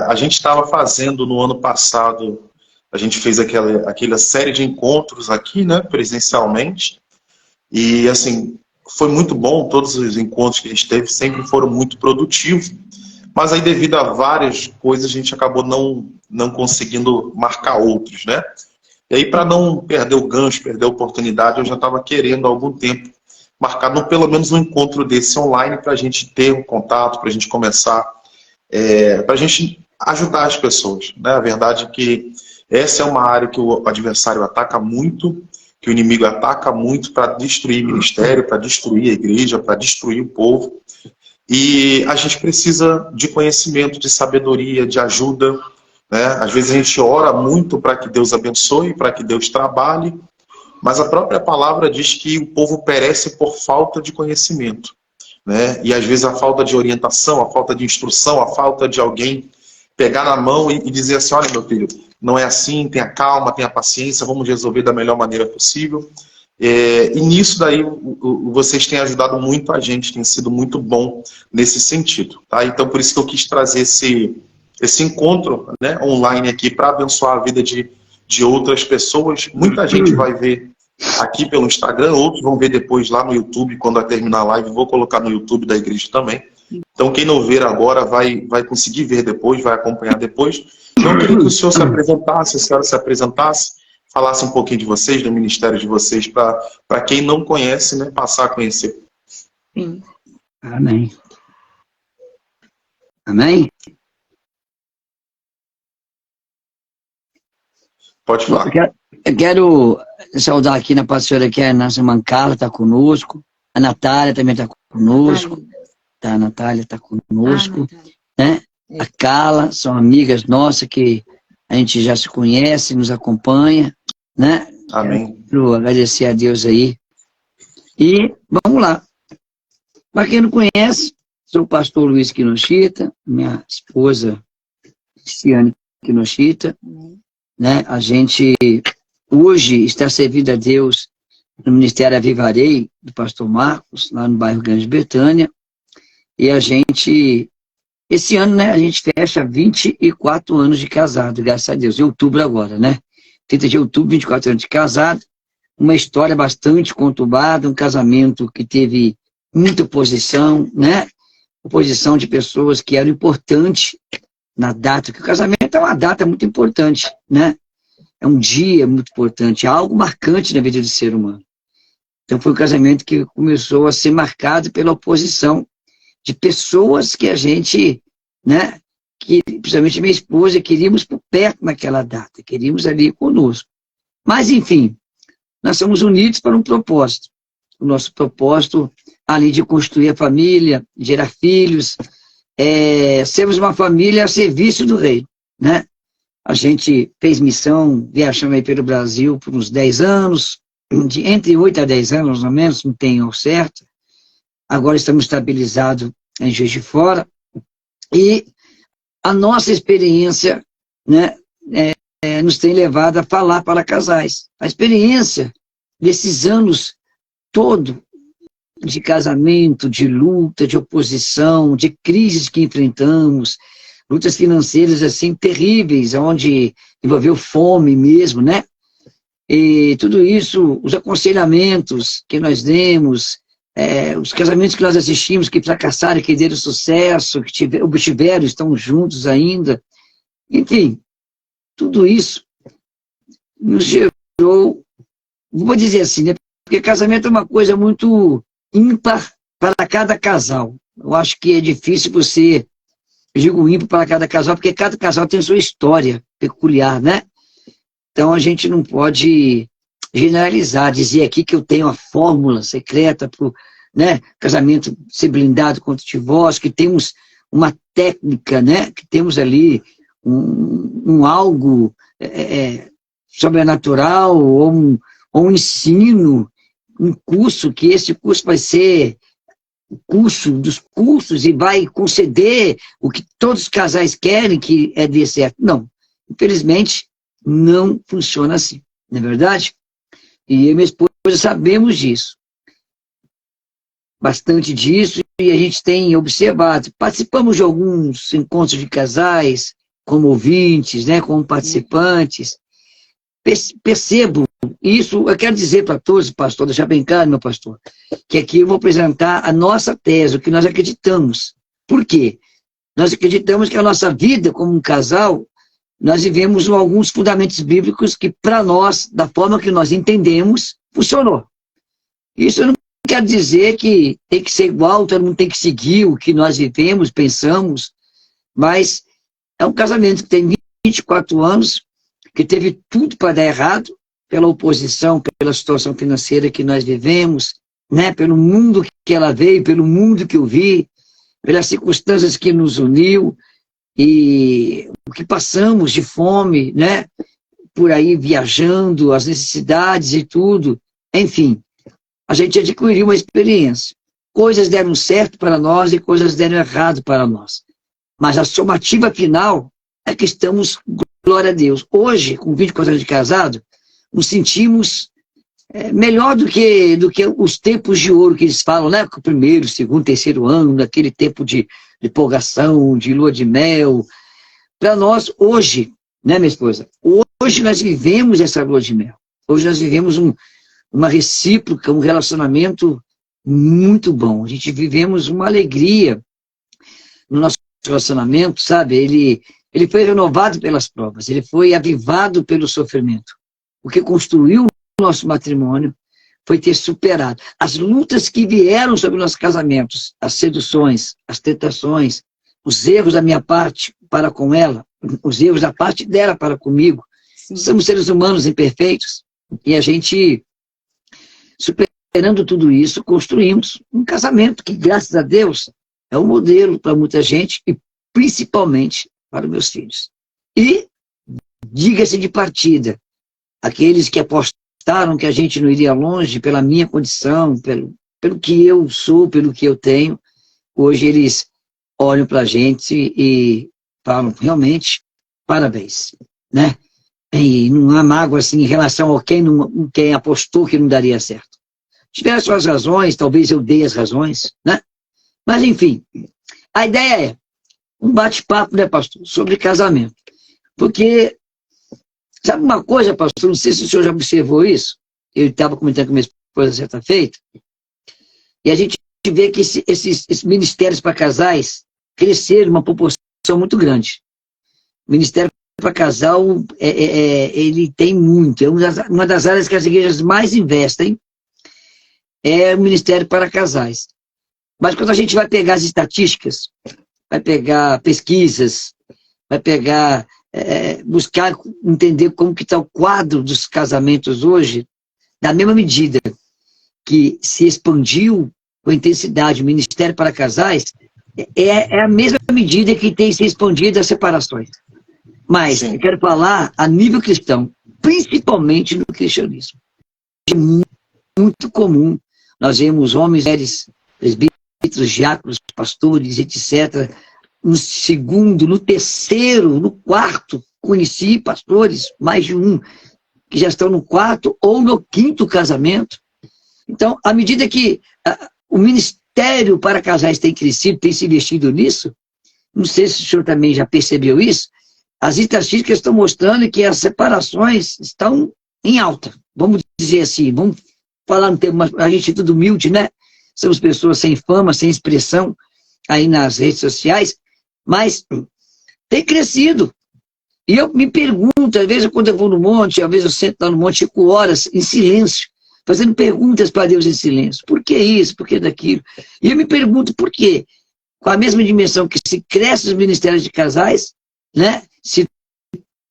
A gente estava fazendo no ano passado, a gente fez aquela série de encontros aqui, né, presencialmente, e assim, foi muito bom, todos os encontros que a gente teve sempre foram muito produtivos, mas aí devido a várias coisas a gente acabou não conseguindo marcar outros, né? E aí para não perder o gancho, perder a oportunidade, eu já estava querendo há algum tempo marcar pelo menos um encontro desse online para a gente ter um contato, para a gente começar, para a gente ajudar as pessoas, né? A verdade é que essa é uma área que o adversário ataca muito, que o inimigo ataca muito para destruir o ministério, para destruir a igreja, para destruir o povo. E a gente precisa de conhecimento, de sabedoria, de ajuda, né? Às vezes a gente ora muito para que Deus abençoe, para que Deus trabalhe, mas a própria palavra diz que o povo perece por falta de conhecimento, né? E às vezes a falta de orientação, a falta de instrução, a falta de alguém pegar na mão e dizer assim, olha meu filho, não é assim, tenha calma, tenha paciência, vamos resolver da melhor maneira possível. E nisso daí vocês têm ajudado muito a gente, tem sido muito bom nesse sentido, tá? Então por isso que eu quis trazer esse encontro, né, online aqui para abençoar a vida de outras pessoas. Muita gente vai ver aqui pelo Instagram, outros vão ver depois lá no YouTube, quando eu terminar a live, vou colocar no YouTube da igreja também. Então quem não ver agora vai conseguir ver depois, vai acompanhar depois. Então eu queria que o senhor se apresentasse, a senhora se apresentasse, falasse um pouquinho de vocês, do ministério de vocês, para quem não conhece, né, passar a conhecer. Sim. Amém. Amém? Pode falar. Eu quero saudar aqui na pastora que é a nossa irmã Carla, está conosco, a Natália também está conosco, tá, a Natália está conosco, né? A Carla, são amigas nossas que a gente já se conhece, nos acompanha, né? Amém. Quero agradecer a Deus aí. E vamos lá. Para quem não conhece, sou o pastor Luiz Kinoshita, minha esposa Cristiane Kinoshita, né? A gente hoje está servindo a Deus no Ministério Avivarei, do pastor Marcos, lá no bairro Grande Betânia, e a gente, esse ano, né, a gente fecha 24 anos de casado, graças a Deus, em outubro agora, né? 30 de outubro, 24 anos de casado, uma história bastante conturbada, um casamento que teve muita oposição, né? Oposição de pessoas que eram importantes na data, que o casamento é uma data muito importante, né? É um dia muito importante, é algo marcante na vida do ser humano. Então foi um casamento que começou a ser marcado pela oposição de pessoas que a gente, né, que principalmente minha esposa, queríamos por perto naquela data, queríamos ali conosco. Mas, enfim, nós somos unidos para um propósito. O nosso propósito, além de construir a família, gerar filhos, sermos uma família a serviço do rei, né? A gente fez missão, viajamos aí pelo Brasil por uns 10 anos, entre 8 a 10 anos, mais ou menos, não tenho ao certo. Agora estamos estabilizados em Juiz de Fora. E a nossa experiência, né, nos tem levado a falar para casais. A experiência desses anos todo de casamento, de luta, de oposição, de crises que enfrentamos, lutas financeiras assim terríveis, onde envolveu fome mesmo, né? E tudo isso, os aconselhamentos que nós demos, os casamentos que nós assistimos, que fracassaram, que deram sucesso, que obtiveram, estão juntos ainda. Enfim, tudo isso nos gerou, vou dizer assim, né? Porque casamento é uma coisa muito ímpar para cada casal. Eu acho que é difícil você, eu digo ímpar para cada casal, porque cada casal tem sua história peculiar, né? Então a gente não pode generalizar, dizer aqui que eu tenho a fórmula secreta para o, né, casamento ser blindado contra o divórcio, que temos uma técnica, né, que temos ali um algo sobrenatural, ou um ensino, um curso, que esse curso vai ser o curso dos cursos e vai conceder o que todos os casais querem, que dê certo. Não, infelizmente não funciona assim, não é verdade? E eu e minha esposa sabemos disso. bastante disso e a gente tem observado. Participamos de alguns encontros de casais, como ouvintes, né, como participantes. Percebo isso, eu quero dizer para todos, pastor, deixar bem claro, meu pastor, que aqui eu vou apresentar a nossa tese, o que nós acreditamos. Por quê? Nós acreditamos que a nossa vida como um casal, nós vivemos alguns fundamentos bíblicos que, para nós, da forma que nós entendemos, funcionou. Isso não quer dizer que tem que ser igual, todo mundo tem que seguir o que nós vivemos, pensamos, mas é um casamento que tem 24 anos, que teve tudo para dar errado, pela oposição, pela situação financeira que nós vivemos, né, pelo mundo que ela veio, pelo mundo que eu vi, pelas circunstâncias que nos uniu, e o que passamos de fome, né, por aí viajando, as necessidades e tudo, enfim, a gente adquiriu uma experiência. Coisas deram certo para nós e coisas deram errado para nós. Mas a somativa final é que estamos, glória a Deus. Hoje, com 24 anos de casado, nos sentimos melhor do que os tempos de ouro que eles falam, né? O primeiro, segundo, terceiro ano, daquele tempo de empolgação, de lua de mel. Para nós, hoje, né, minha esposa? Hoje nós vivemos essa lua de mel. Hoje nós vivemos uma recíproca, um relacionamento muito bom. A gente vivemos uma alegria no nosso relacionamento, sabe? Ele foi renovado pelas provas, ele foi avivado pelo sofrimento. O que construiu o nosso matrimônio foi ter superado as lutas que vieram sobre nossos casamentos, as seduções, as tentações, os erros da minha parte para com ela, os erros da parte dela para comigo. Sim. Somos seres humanos imperfeitos e a gente, superando tudo isso, construímos um casamento que, graças a Deus, é um modelo para muita gente e principalmente para os meus filhos. E, diga-se de partida, aqueles que apostaram que a gente não iria longe pela minha condição, pelo que eu sou, pelo que eu tenho, hoje eles olham para a gente e falam, realmente, parabéns, né? E não há mágoa assim, em relação a quem apostou que não daria certo. Tiveram suas razões, talvez eu dei as razões, né? Mas, enfim, a ideia é um bate-papo, né, pastor, sobre casamento. Porque, sabe uma coisa, pastor, não sei se o senhor já observou isso, eu estava comentando com minha esposa certa feita, e a gente vê que esses ministérios para casais cresceram uma proporção muito grande. O ministério para casal, ele tem muito, é uma das áreas que as igrejas mais investem, é o ministério para casais. Mas quando a gente vai pegar as estatísticas, vai pegar pesquisas, vai pegar, buscar entender como que está o quadro dos casamentos hoje, da mesma medida que se expandiu com intensidade o ministério para casais, é a mesma medida que tem se expandido as separações. Mas eu quero falar a nível cristão, principalmente no cristianismo. É muito comum nós vemos homens, mulheres, presbíteros, diáconos, pastores, etc. No segundo, no terceiro, no quarto, conheci pastores, mais de um, que já estão no quarto ou no quinto casamento. Então, à medida que o ministério para casais tem crescido, tem se investido nisso, não sei se o senhor também já percebeu isso, as estatísticas estão mostrando que as separações estão em alta. Vamos dizer assim, vamos falar no termo, a gente é tudo humilde, né? Somos pessoas sem fama, sem expressão aí nas redes sociais, mas tem crescido. E eu me pergunto, às vezes quando eu vou no monte, às vezes eu sento lá no monte, fico horas em silêncio, fazendo perguntas para Deus em silêncio. Por que isso? Por que daquilo? E eu me pergunto por quê? Com a mesma dimensão que se cresce os ministérios de casais, né? Se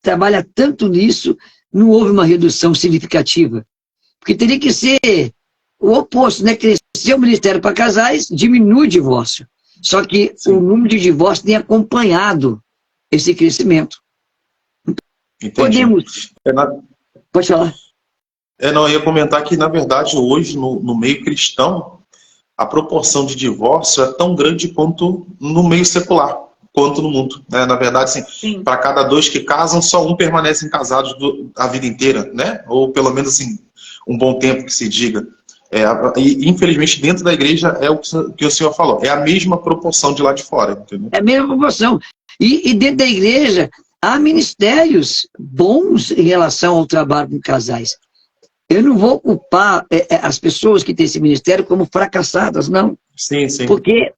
trabalha tanto nisso, não houve uma redução significativa. Porque teria que ser o oposto, né? Crescer o ministério para casais, diminui o divórcio. Só que Sim. O número de divórcios tem acompanhado esse crescimento. Entendi. Podemos... Pode falar. Não, eu ia comentar que, na verdade, hoje, no meio cristão, a proporção de divórcio é tão grande quanto no meio secular, quanto no mundo. Né? Na verdade, assim, para cada 2 que casam, só um permanecem casados a vida inteira, né? Ou pelo menos assim, um bom tempo que se diga. E, infelizmente, dentro da igreja é o que o senhor falou, é a mesma proporção de lá de fora, entendeu? É a mesma proporção. E dentro da igreja, há ministérios bons em relação ao trabalho com casais. Eu não vou culpar as pessoas que têm esse ministério como fracassadas, não. Sim, sim. Porque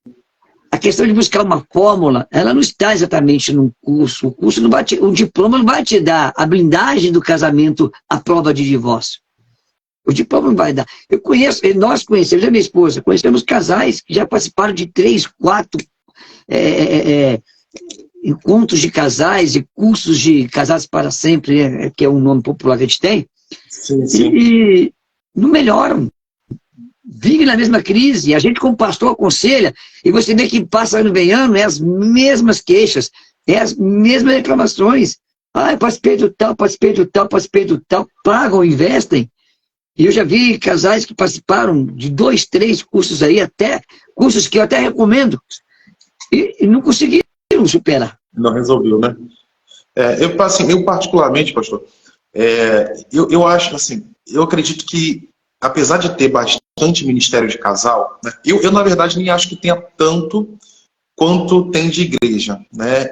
a questão de buscar uma fórmula, ela não está exatamente num curso. O curso não vai o diploma não vai te dar a blindagem do casamento à prova de divórcio. O diploma não vai dar. Nós conhecemos, a minha esposa, conhecemos casais que já participaram de 3, 4 encontros de casais e cursos de casados para sempre, que é um nome popular que a gente tem, sim, sim. E não melhoram. Vivem na mesma crise. A gente, como pastor, aconselha, e você vê que passa ano bem ano, é as mesmas queixas, é as mesmas reclamações. Eu participei do tal, pagam, investem. E eu já vi casais que participaram de 2, 3 cursos aí, até cursos que eu até recomendo, e não conseguiram superar. Não resolveu, né? Eu particularmente, pastor, eu acho assim, eu acredito que, apesar de ter bastante ministério de casal, né, eu na verdade nem acho que tenha tanto quanto tem de igreja, né?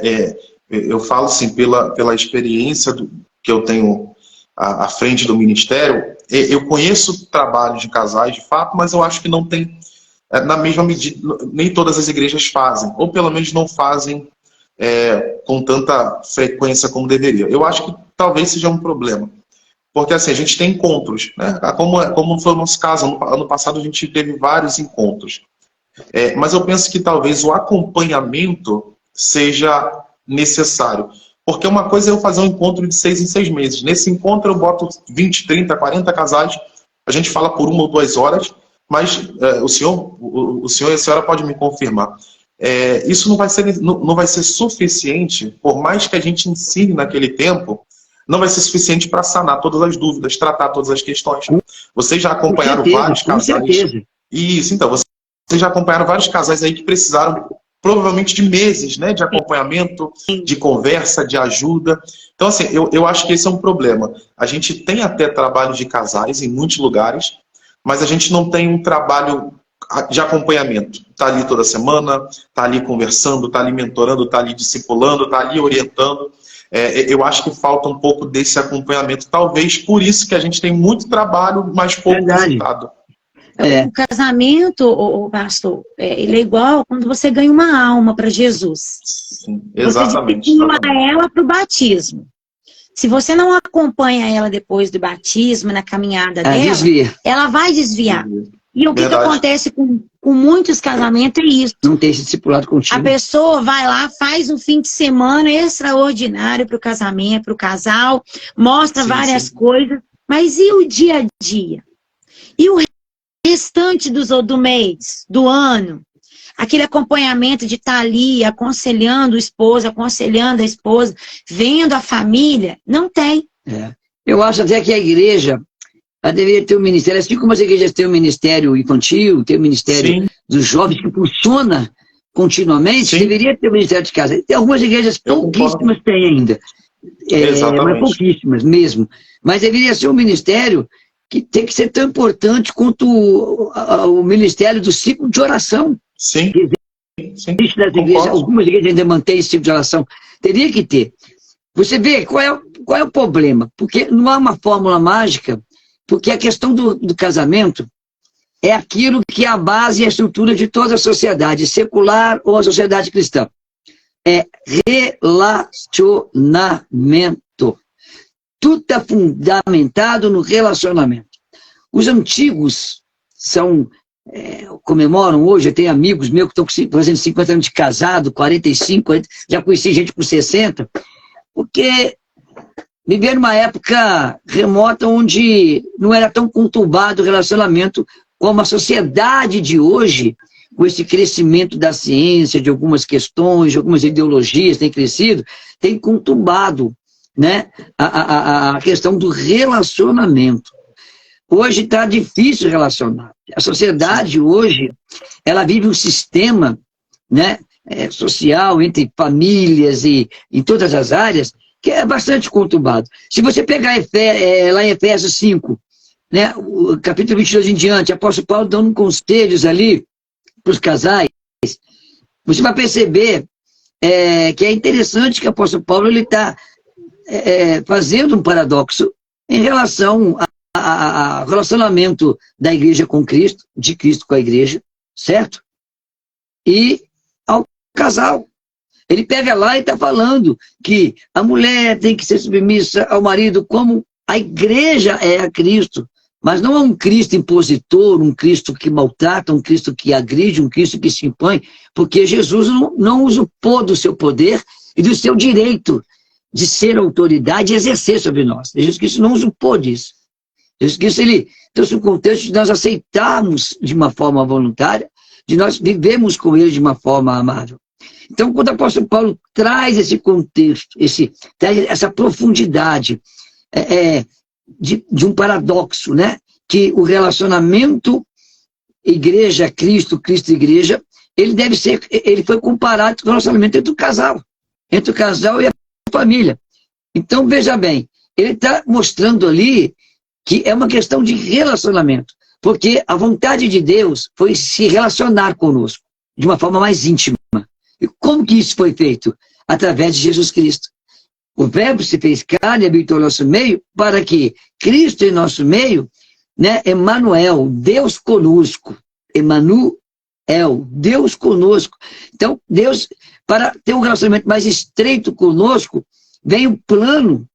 Eu falo assim, pela experiência que eu tenho à frente do ministério, eu conheço trabalhos de casais, de fato, mas eu acho que não tem, na mesma medida, nem todas as igrejas fazem, ou pelo menos não fazem com tanta frequência como deveria. Eu acho que talvez seja um problema. Porque assim, a gente tem encontros, né? Como foi o nosso caso, ano passado a gente teve vários encontros. Mas eu penso que talvez o acompanhamento seja necessário. Porque uma coisa é eu fazer um encontro de 6 em 6 meses. Nesse encontro eu boto 20, 30, 40 casais, a gente fala por 1 ou 2 horas, mas o senhor e a senhora podem me confirmar. Isso não vai ser suficiente, por mais que a gente ensine naquele tempo, não vai ser suficiente para sanar todas as dúvidas, tratar todas as questões. Vocês já acompanharam vários casais. Certeza. Isso, então, vocês já acompanharam vários casais aí que precisaram provavelmente de meses, né, de acompanhamento, de conversa, de ajuda. Então, assim, eu acho que esse é um problema. A gente tem até trabalho de casais em muitos lugares, mas a gente não tem um trabalho de acompanhamento. Está ali toda semana, está ali conversando, está ali mentorando, está ali discipulando, está ali orientando. Eu acho que falta um pouco desse acompanhamento. Talvez por isso que a gente tem muito trabalho, mas pouco resultado. O casamento, o pastor, ele é igual quando você ganha uma alma para Jesus. Sim, exatamente. Você estimula ela para o batismo. Se você não acompanha ela depois do batismo, na caminhada dela, ela vai desviar. E o que acontece com muitos casamentos é isso. Não tem esse discipulado contínuo. A pessoa vai lá, faz um fim de semana extraordinário para o casamento, para o casal, mostra várias coisas, mas e o dia a dia? E o restante do mês, do ano? Aquele acompanhamento de estar ali, aconselhando o esposo, aconselhando a esposa, vendo a família, não tem. Eu acho até que a igreja deveria ter um ministério, assim como as igrejas têm um ministério infantil, tem um ministério dos jovens que funciona continuamente, deveria ter um ministério de casa. Tem algumas igrejas pouquíssimas têm ainda. Mas pouquíssimas mesmo. Mas deveria ser um ministério que tem que ser tão importante quanto o ministério do ciclo de oração. Sim. Das igrejas, algumas igrejas ainda mantêm esse ciclo de oração. Teria que ter. Você vê qual é o problema? Porque não há uma fórmula mágica, porque a questão do casamento é aquilo que é a base e a estrutura de toda a sociedade, secular ou a sociedade cristã. É relacionamento. Tudo está fundamentado no relacionamento. Os antigos comemoram hoje, eu tenho amigos meus que estão fazendo 50 anos de casado, 45, 40, já conheci gente com 60, porque viver numa época remota onde não era tão conturbado o relacionamento como a sociedade de hoje, com esse crescimento da ciência, de algumas questões, de algumas ideologias tem crescido, tem conturbado, né, a questão do relacionamento. Hoje está difícil relacionar. A sociedade hoje, ela vive um sistema, né, social entre famílias e em todas as áreas, que é bastante conturbado. Se você pegar lá em Efésios 5, né, o capítulo 22 em diante, apóstolo Paulo dando conselhos ali para os casais, você vai perceber que é interessante que o apóstolo Paulo está fazendo um paradoxo em relação ao relacionamento da igreja com Cristo, de Cristo com a igreja, certo? E ao casal. Ele pega lá e está falando que a mulher tem que ser submissa ao marido como a igreja é a Cristo, mas não é um Cristo impositor, um Cristo que maltrata, um Cristo que agride, um Cristo que se impõe, porque Jesus não usurpou do seu poder e do seu direito de ser autoridade e exercer sobre nós. Jesus Cristo não usurpou disso. Jesus Cristo, ele trouxe um contexto de nós aceitarmos de uma forma voluntária, de nós vivermos com ele de uma forma amável. Então, quando o apóstolo Paulo traz esse contexto, traz essa profundidade de um paradoxo, né? Que o relacionamento igreja-Cristo, Cristo-igreja, ele foi comparado com o relacionamento entre o casal e a família. Então, veja bem, ele está mostrando ali que é uma questão de relacionamento, porque a vontade de Deus foi se relacionar conosco de uma forma mais íntima. E como que isso foi feito? Através de Jesus Cristo. O verbo se fez carne e habitou no nosso meio, para que Cristo em nosso meio, né, Emmanuel, Deus conosco, Emmanuel, Deus conosco. Então, Deus, para ter um relacionamento mais estreito conosco, vem o plano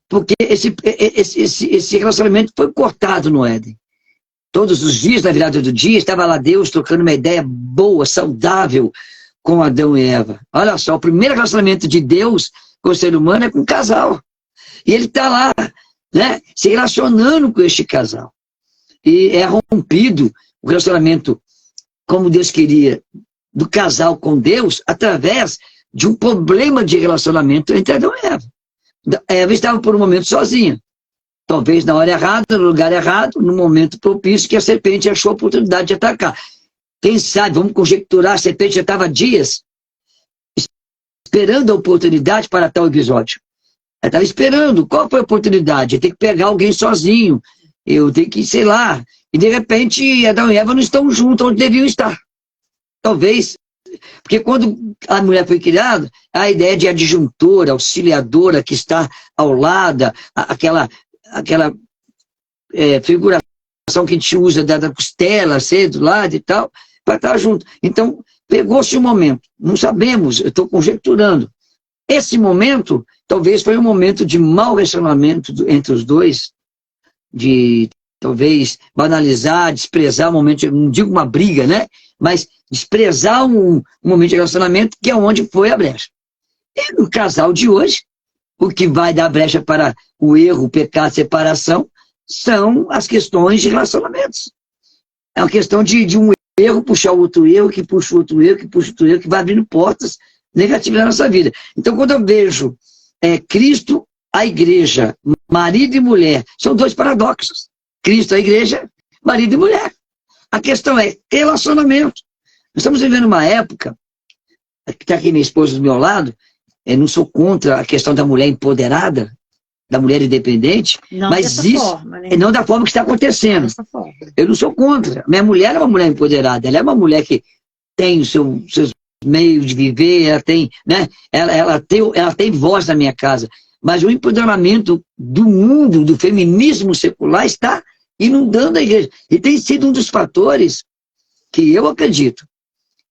porque esse relacionamento foi cortado no Éden. Todos os dias, na virada do dia, estava lá Deus trocando uma ideia boa, saudável com Adão e Eva. Olha só, o primeiro relacionamento de Deus com o ser humano é com o casal. E ele está lá, né, se relacionando com este casal. E é rompido o relacionamento como Deus queria do casal com Deus através de um problema de relacionamento entre Adão e Eva. Eva estava por um momento sozinha. Talvez na hora errada, no lugar errado, no momento propício que a serpente achou a oportunidade de atacar. Quem sabe, vamos conjecturar, a serpente já estava dias esperando a oportunidade para tal episódio. Ela estava esperando. Qual foi a oportunidade? Eu tenho que pegar alguém sozinho. Eu tenho que, sei lá. E de repente, Adão e Eva não estão juntos onde deviam estar. Talvez. Porque quando a mulher foi criada, a ideia de adjuntora, auxiliadora que está ao lado, aquela figuração que a gente usa da costela, ser do lado e tal, para estar junto. Então, pegou-se um momento. Não sabemos, eu estou conjecturando. Esse momento, talvez foi um momento de mau relacionamento entre os dois, de talvez banalizar, desprezar o momento, não digo uma briga, né? Mas desprezar um momento de relacionamento que é onde foi a brecha. E no casal de hoje, o que vai dar brecha para o erro, o pecado, a separação, são as questões de relacionamentos. É uma questão de um erro puxar o outro erro, que puxa o outro erro, que puxa o outro erro, que vai abrindo portas negativas na nossa vida. Então, quando eu vejo Cristo, a igreja, marido e mulher, são dois paradoxos. Cristo, a igreja, marido e mulher. A questão é relacionamento. Nós estamos vivendo uma época, que está aqui minha esposa do meu lado, eu não sou contra a questão da mulher empoderada, da mulher independente, não mas isso forma, né? Não da forma que está acontecendo. Eu não sou contra. Minha mulher é uma mulher empoderada, ela é uma mulher que tem os seus meios de viver, ela tem, né? ela tem voz na minha casa. Mas o empoderamento do mundo, do feminismo secular, está inundando a igreja. E tem sido um dos fatores que eu acredito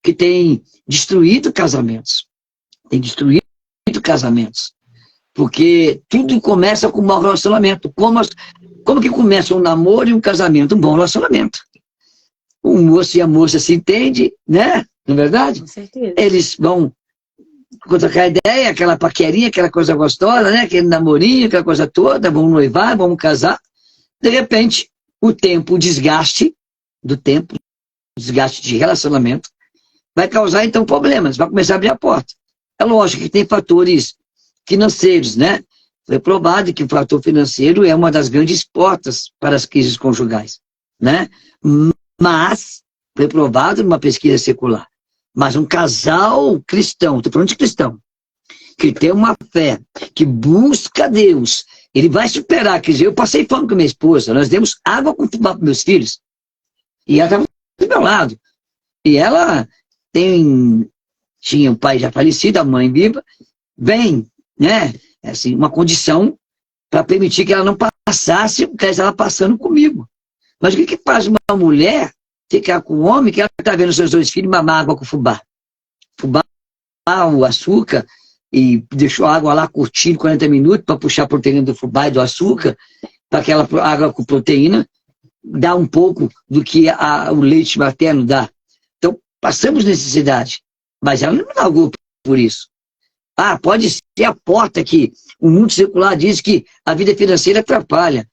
que tem destruído casamentos. Tem destruído casamentos. Porque tudo começa com um mau relacionamento. Como que começa um namoro e um casamento? Um bom relacionamento. O moço e a moça se entendem, né? Não é verdade? Com certeza. Eles vão trocar ideia, aquela paquerinha, aquela coisa gostosa, né? Aquele namorinho, aquela coisa toda, vão noivar, vão casar. De repente, o desgaste de relacionamento, vai causar, então, problemas, vai começar a abrir a porta. É lógico que tem fatores financeiros, né? Foi provado que o fator financeiro é uma das grandes portas para as crises conjugais, né? Mas, foi provado numa pesquisa secular, mas um casal cristão, estou falando de cristão, que tem uma fé, que busca Deus, ele vai superar. Quer dizer, eu passei fome com a minha esposa, nós demos água com fubá para meus filhos. E ela estava do meu lado. E ela tinha um pai já falecido, a mãe viva, bem, né? Assim, uma condição para permitir que ela não passasse o que ela estava passando comigo. Mas o que faz uma mulher ficar com um homem que ela está vendo seus 2 filhos mamar água com fubá? Fubá, o açúcar, e deixou a água lá curtindo 40 minutos para puxar a proteína do fubá e do açúcar, para aquela água com proteína dar um pouco do que o leite materno dá. Então, passamos necessidade, mas ela não me largou por isso. Pode ser a porta que o mundo secular diz que a vida financeira atrapalha,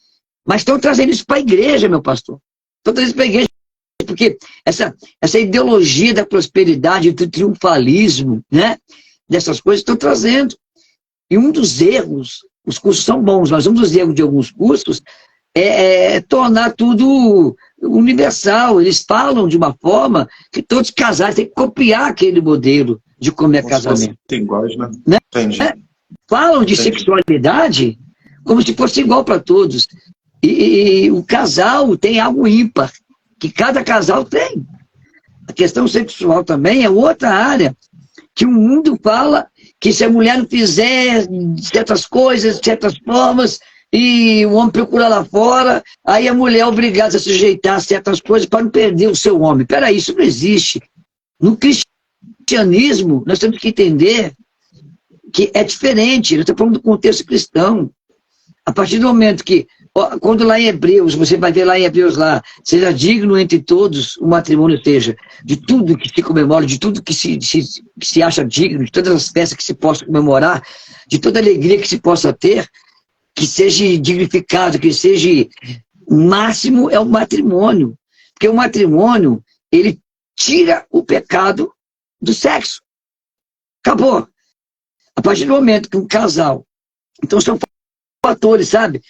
mas estão trazendo isso para a igreja, meu pastor. Estão trazendo isso para a igreja, porque essa ideologia da prosperidade, do triunfalismo, né, dessas coisas estão trazendo. E um dos erros, os cursos são bons, mas um dos erros de alguns cursos é tornar tudo universal. Eles falam de uma forma que todos os casais têm que copiar aquele modelo de como é casamento. Iguais, né? Entendi. Falam de sexualidade como se fosse igual para todos. E o casal tem algo ímpar, que cada casal tem. A questão sexual também é outra área, que o mundo fala que se a mulher não fizer certas coisas, certas formas, e o homem procura lá fora, aí a mulher é obrigada a sujeitar a certas coisas para não perder o seu homem. Peraí, isso não existe. No cristianismo, nós temos que entender que é diferente. Nós estamos falando do contexto cristão. A partir do momento que, quando lá em Hebreus, você vai ver lá em Hebreus lá, seja digno entre todos o matrimônio, ou seja, de tudo que se comemora, de tudo que se acha digno, de todas as festas que se possa comemorar, de toda alegria que se possa ter, que seja dignificado, que seja o máximo é o matrimônio. Porque o matrimônio, ele tira o pecado do sexo. Acabou. A partir do momento que um casal, então são fatores, sabe?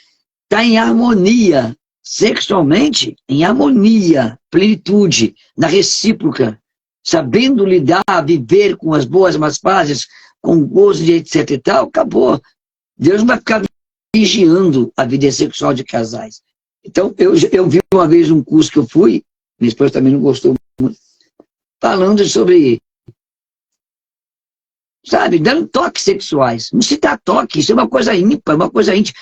Está em harmonia, sexualmente, em harmonia, plenitude, na recíproca, sabendo lidar, viver com as boas, más fases, com gozo de etc e tal, acabou. Deus não vai ficar vigiando a vida sexual de casais. Então, eu vi uma vez um curso que eu fui, minha esposa também não gostou muito, falando sobre, sabe, dando toques sexuais. Não se dá toque, isso é uma coisa ímpar, uma coisa íntima.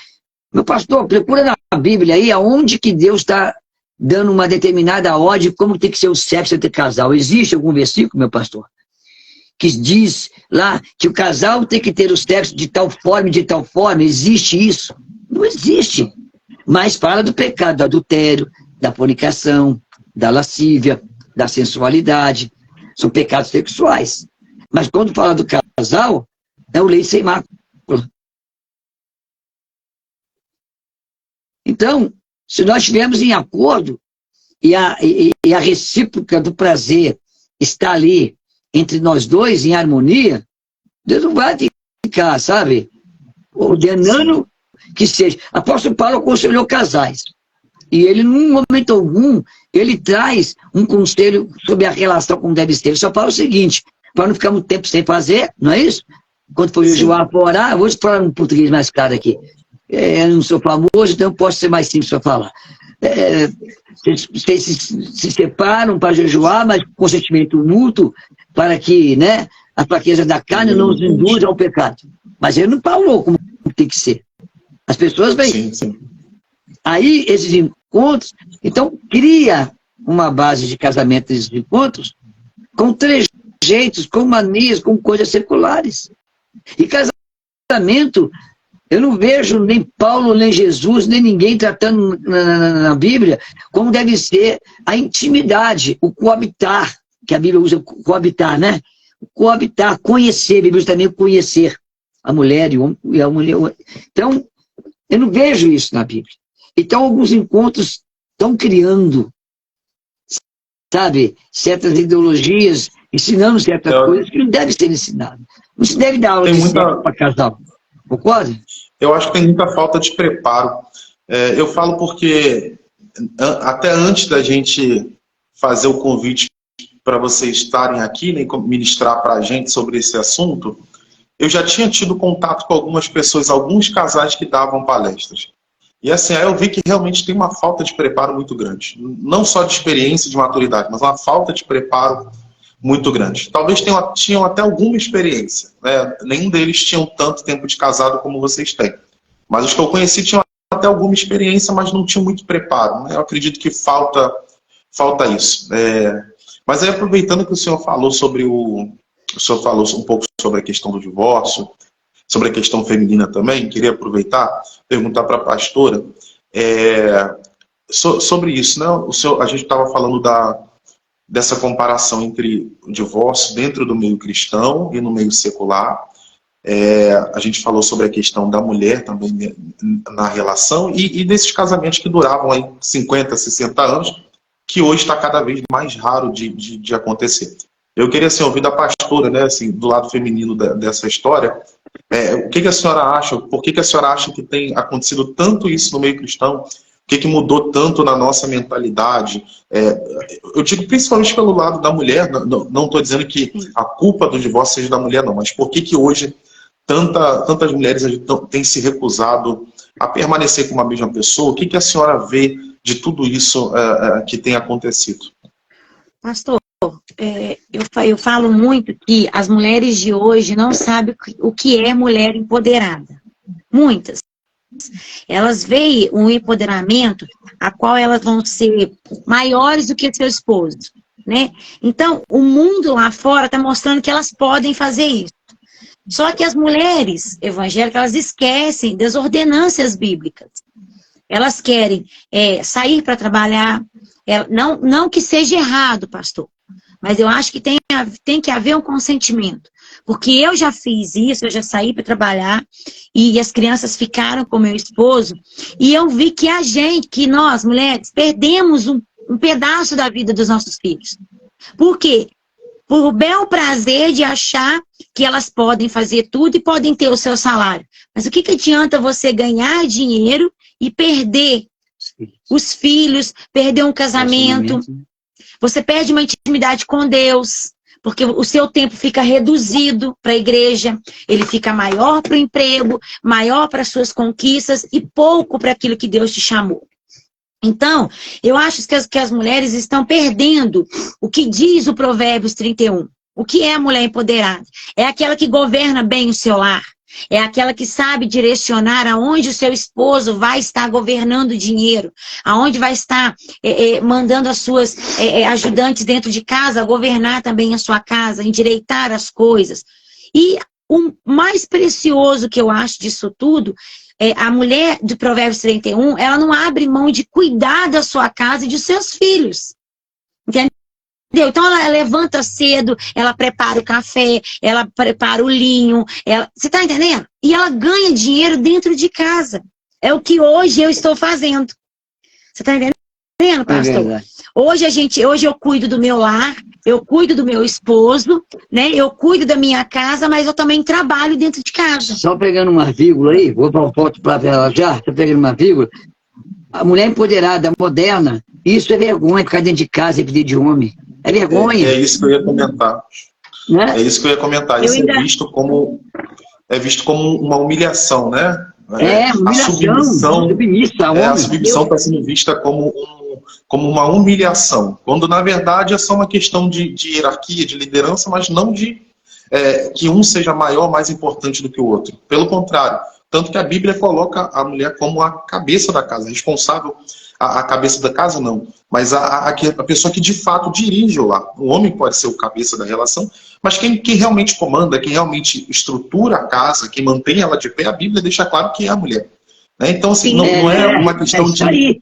Meu pastor, procura na Bíblia aí aonde que Deus está dando uma determinada ordem, como tem que ser o sexo entre casal. Existe algum versículo, meu pastor, que diz lá que o casal tem que ter o sexo de tal forma e de tal forma? Existe isso? Não existe. Mas fala do pecado, do adultério, da fornicação, da lascívia, da sensualidade. São pecados sexuais. Mas quando fala do casal, é o leite sem mácula. Então, se nós estivermos em acordo e a recíproca do prazer está ali entre nós dois, em harmonia, Deus não vai ficar, sabe, ordenando que seja. Apóstolo Paulo aconselhou casais. E ele, num momento algum, ele traz um conselho sobre a relação como deve ser. Ele só fala o seguinte, para não ficar muito tempo sem fazer, não é isso? Quando for jejuar para orar, eu vou falar um português mais claro aqui. Eu não sou famoso, então eu posso ser mais simples para falar. Vocês se separam para jejuar, mas com consentimento mútuo, para que, né, a fraqueza da carne não os induza ao pecado. Mas ele não falou como tem que ser. As pessoas vêm. Aí, esses encontros, então, cria uma base de casamento, esses encontros, com trejeitos, com manias, com coisas seculares. E casamento, eu não vejo nem Paulo, nem Jesus, nem ninguém tratando na Bíblia como deve ser a intimidade, o coabitar, que a Bíblia usa coabitar, né? O coabitar, conhecer, a Bíblia usa também conhecer a mulher e a mulher. Então, eu não vejo isso na Bíblia. Então, alguns encontros estão criando, sabe, certas ideologias, ensinando certas coisas que não devem ser ensinadas. Não se deve dar aula de sexo para casal. Concorda? Eu acho que tem muita falta de preparo. Eu falo porque até antes da gente fazer o convite para vocês estarem aqui, né, ministrar para a gente sobre esse assunto, eu já tinha tido contato com algumas pessoas, alguns casais que davam palestras. E assim, aí eu vi que realmente tem uma falta de preparo muito grande. Não só de experiência, de maturidade, mas uma falta de preparo muito grande. Talvez tinham até alguma experiência, né? Nenhum deles tinham tanto tempo de casado como vocês têm. Mas os que eu conheci tinham até alguma experiência, mas não tinham muito preparo, né? Eu acredito que falta isso. Mas aí, aproveitando que o senhor falou um pouco sobre a questão do divórcio, sobre a questão feminina também, queria aproveitar, perguntar para a pastora sobre isso, né? A gente estava falando dessa comparação entre o divórcio dentro do meio cristão e no meio secular. A gente falou sobre a questão da mulher também na relação e desses casamentos que duravam aí 50, 60 anos, que hoje está cada vez mais raro de acontecer. Eu queria assim, ouvir da pastora, né, assim, do lado feminino dessa história, o que a senhora acha, por que a senhora acha que tem acontecido tanto isso no meio cristão, o que mudou tanto na nossa mentalidade? Eu digo principalmente pelo lado da mulher, não estou dizendo que a culpa do divórcio seja da mulher, não, mas por que hoje tantas mulheres têm se recusado a permanecer com uma mesma pessoa? O que a senhora vê de tudo isso que tem acontecido? Pastor, eu falo muito que as mulheres de hoje não sabem o que é mulher empoderada. Muitas. Elas veem um empoderamento a qual elas vão ser maiores do que seu esposo, né? Então, o mundo lá fora está mostrando que elas podem fazer isso. Só que as mulheres evangélicas, elas esquecem das ordenâncias bíblicas. Elas querem sair para trabalhar, não que seja errado, pastor, mas eu acho que tem que haver um consentimento. Porque eu já fiz isso, eu já saí para trabalhar e as crianças ficaram com meu esposo e eu vi que nós, mulheres, perdemos um pedaço da vida dos nossos filhos. Por quê? Por o bel prazer de achar que elas podem fazer tudo e podem ter o seu salário. Mas o que adianta você ganhar dinheiro e perder os filhos, perder um casamento? Você perde uma intimidade com Deus, porque o seu tempo fica reduzido para a igreja, ele fica maior para o emprego, maior para as suas conquistas e pouco para aquilo que Deus te chamou. Então, eu acho que as mulheres estão perdendo o que diz o Provérbios 31. O que é a mulher empoderada? É aquela que governa bem o seu lar. É aquela que sabe direcionar aonde o seu esposo vai estar governando o dinheiro, aonde vai estar mandando as suas ajudantes dentro de casa a governar também a sua casa, endireitar as coisas. E o mais precioso que eu acho disso tudo, a mulher do Provérbios 31, ela não abre mão de cuidar da sua casa e de seus filhos. Entendeu? Então ela levanta cedo, ela prepara o café, ela prepara o linho, você está entendendo? E ela ganha dinheiro dentro de casa. É o que hoje eu estou fazendo. Você está entendendo, pastor? Hoje eu cuido do meu lar, eu cuido do meu esposo, né? Eu cuido da minha casa, mas eu também trabalho dentro de casa. Só pegando uma vírgula aí, vou dar um ponto para ela já, estou pegando uma vírgula. A mulher empoderada, moderna, isso é vergonha, ficar dentro de casa e pedir de homem. É vergonha. É isso que eu ia comentar. Né? É isso que eu ia comentar. Isso é visto como uma humilhação, né? Humilhação. A submissão está sendo vista como uma humilhação. Quando, na verdade, é só uma questão de hierarquia, de liderança, mas não de que um seja maior, mais importante do que o outro. Pelo contrário. Tanto que a Bíblia coloca a mulher como a cabeça da casa, responsável. A cabeça da casa não, mas a pessoa que de fato dirige o lar. O homem pode ser o cabeça da relação, mas quem realmente comanda, quem realmente estrutura a casa, quem mantém ela de pé, a Bíblia deixa claro que é a mulher. Né? Então, assim, não é uma questão de...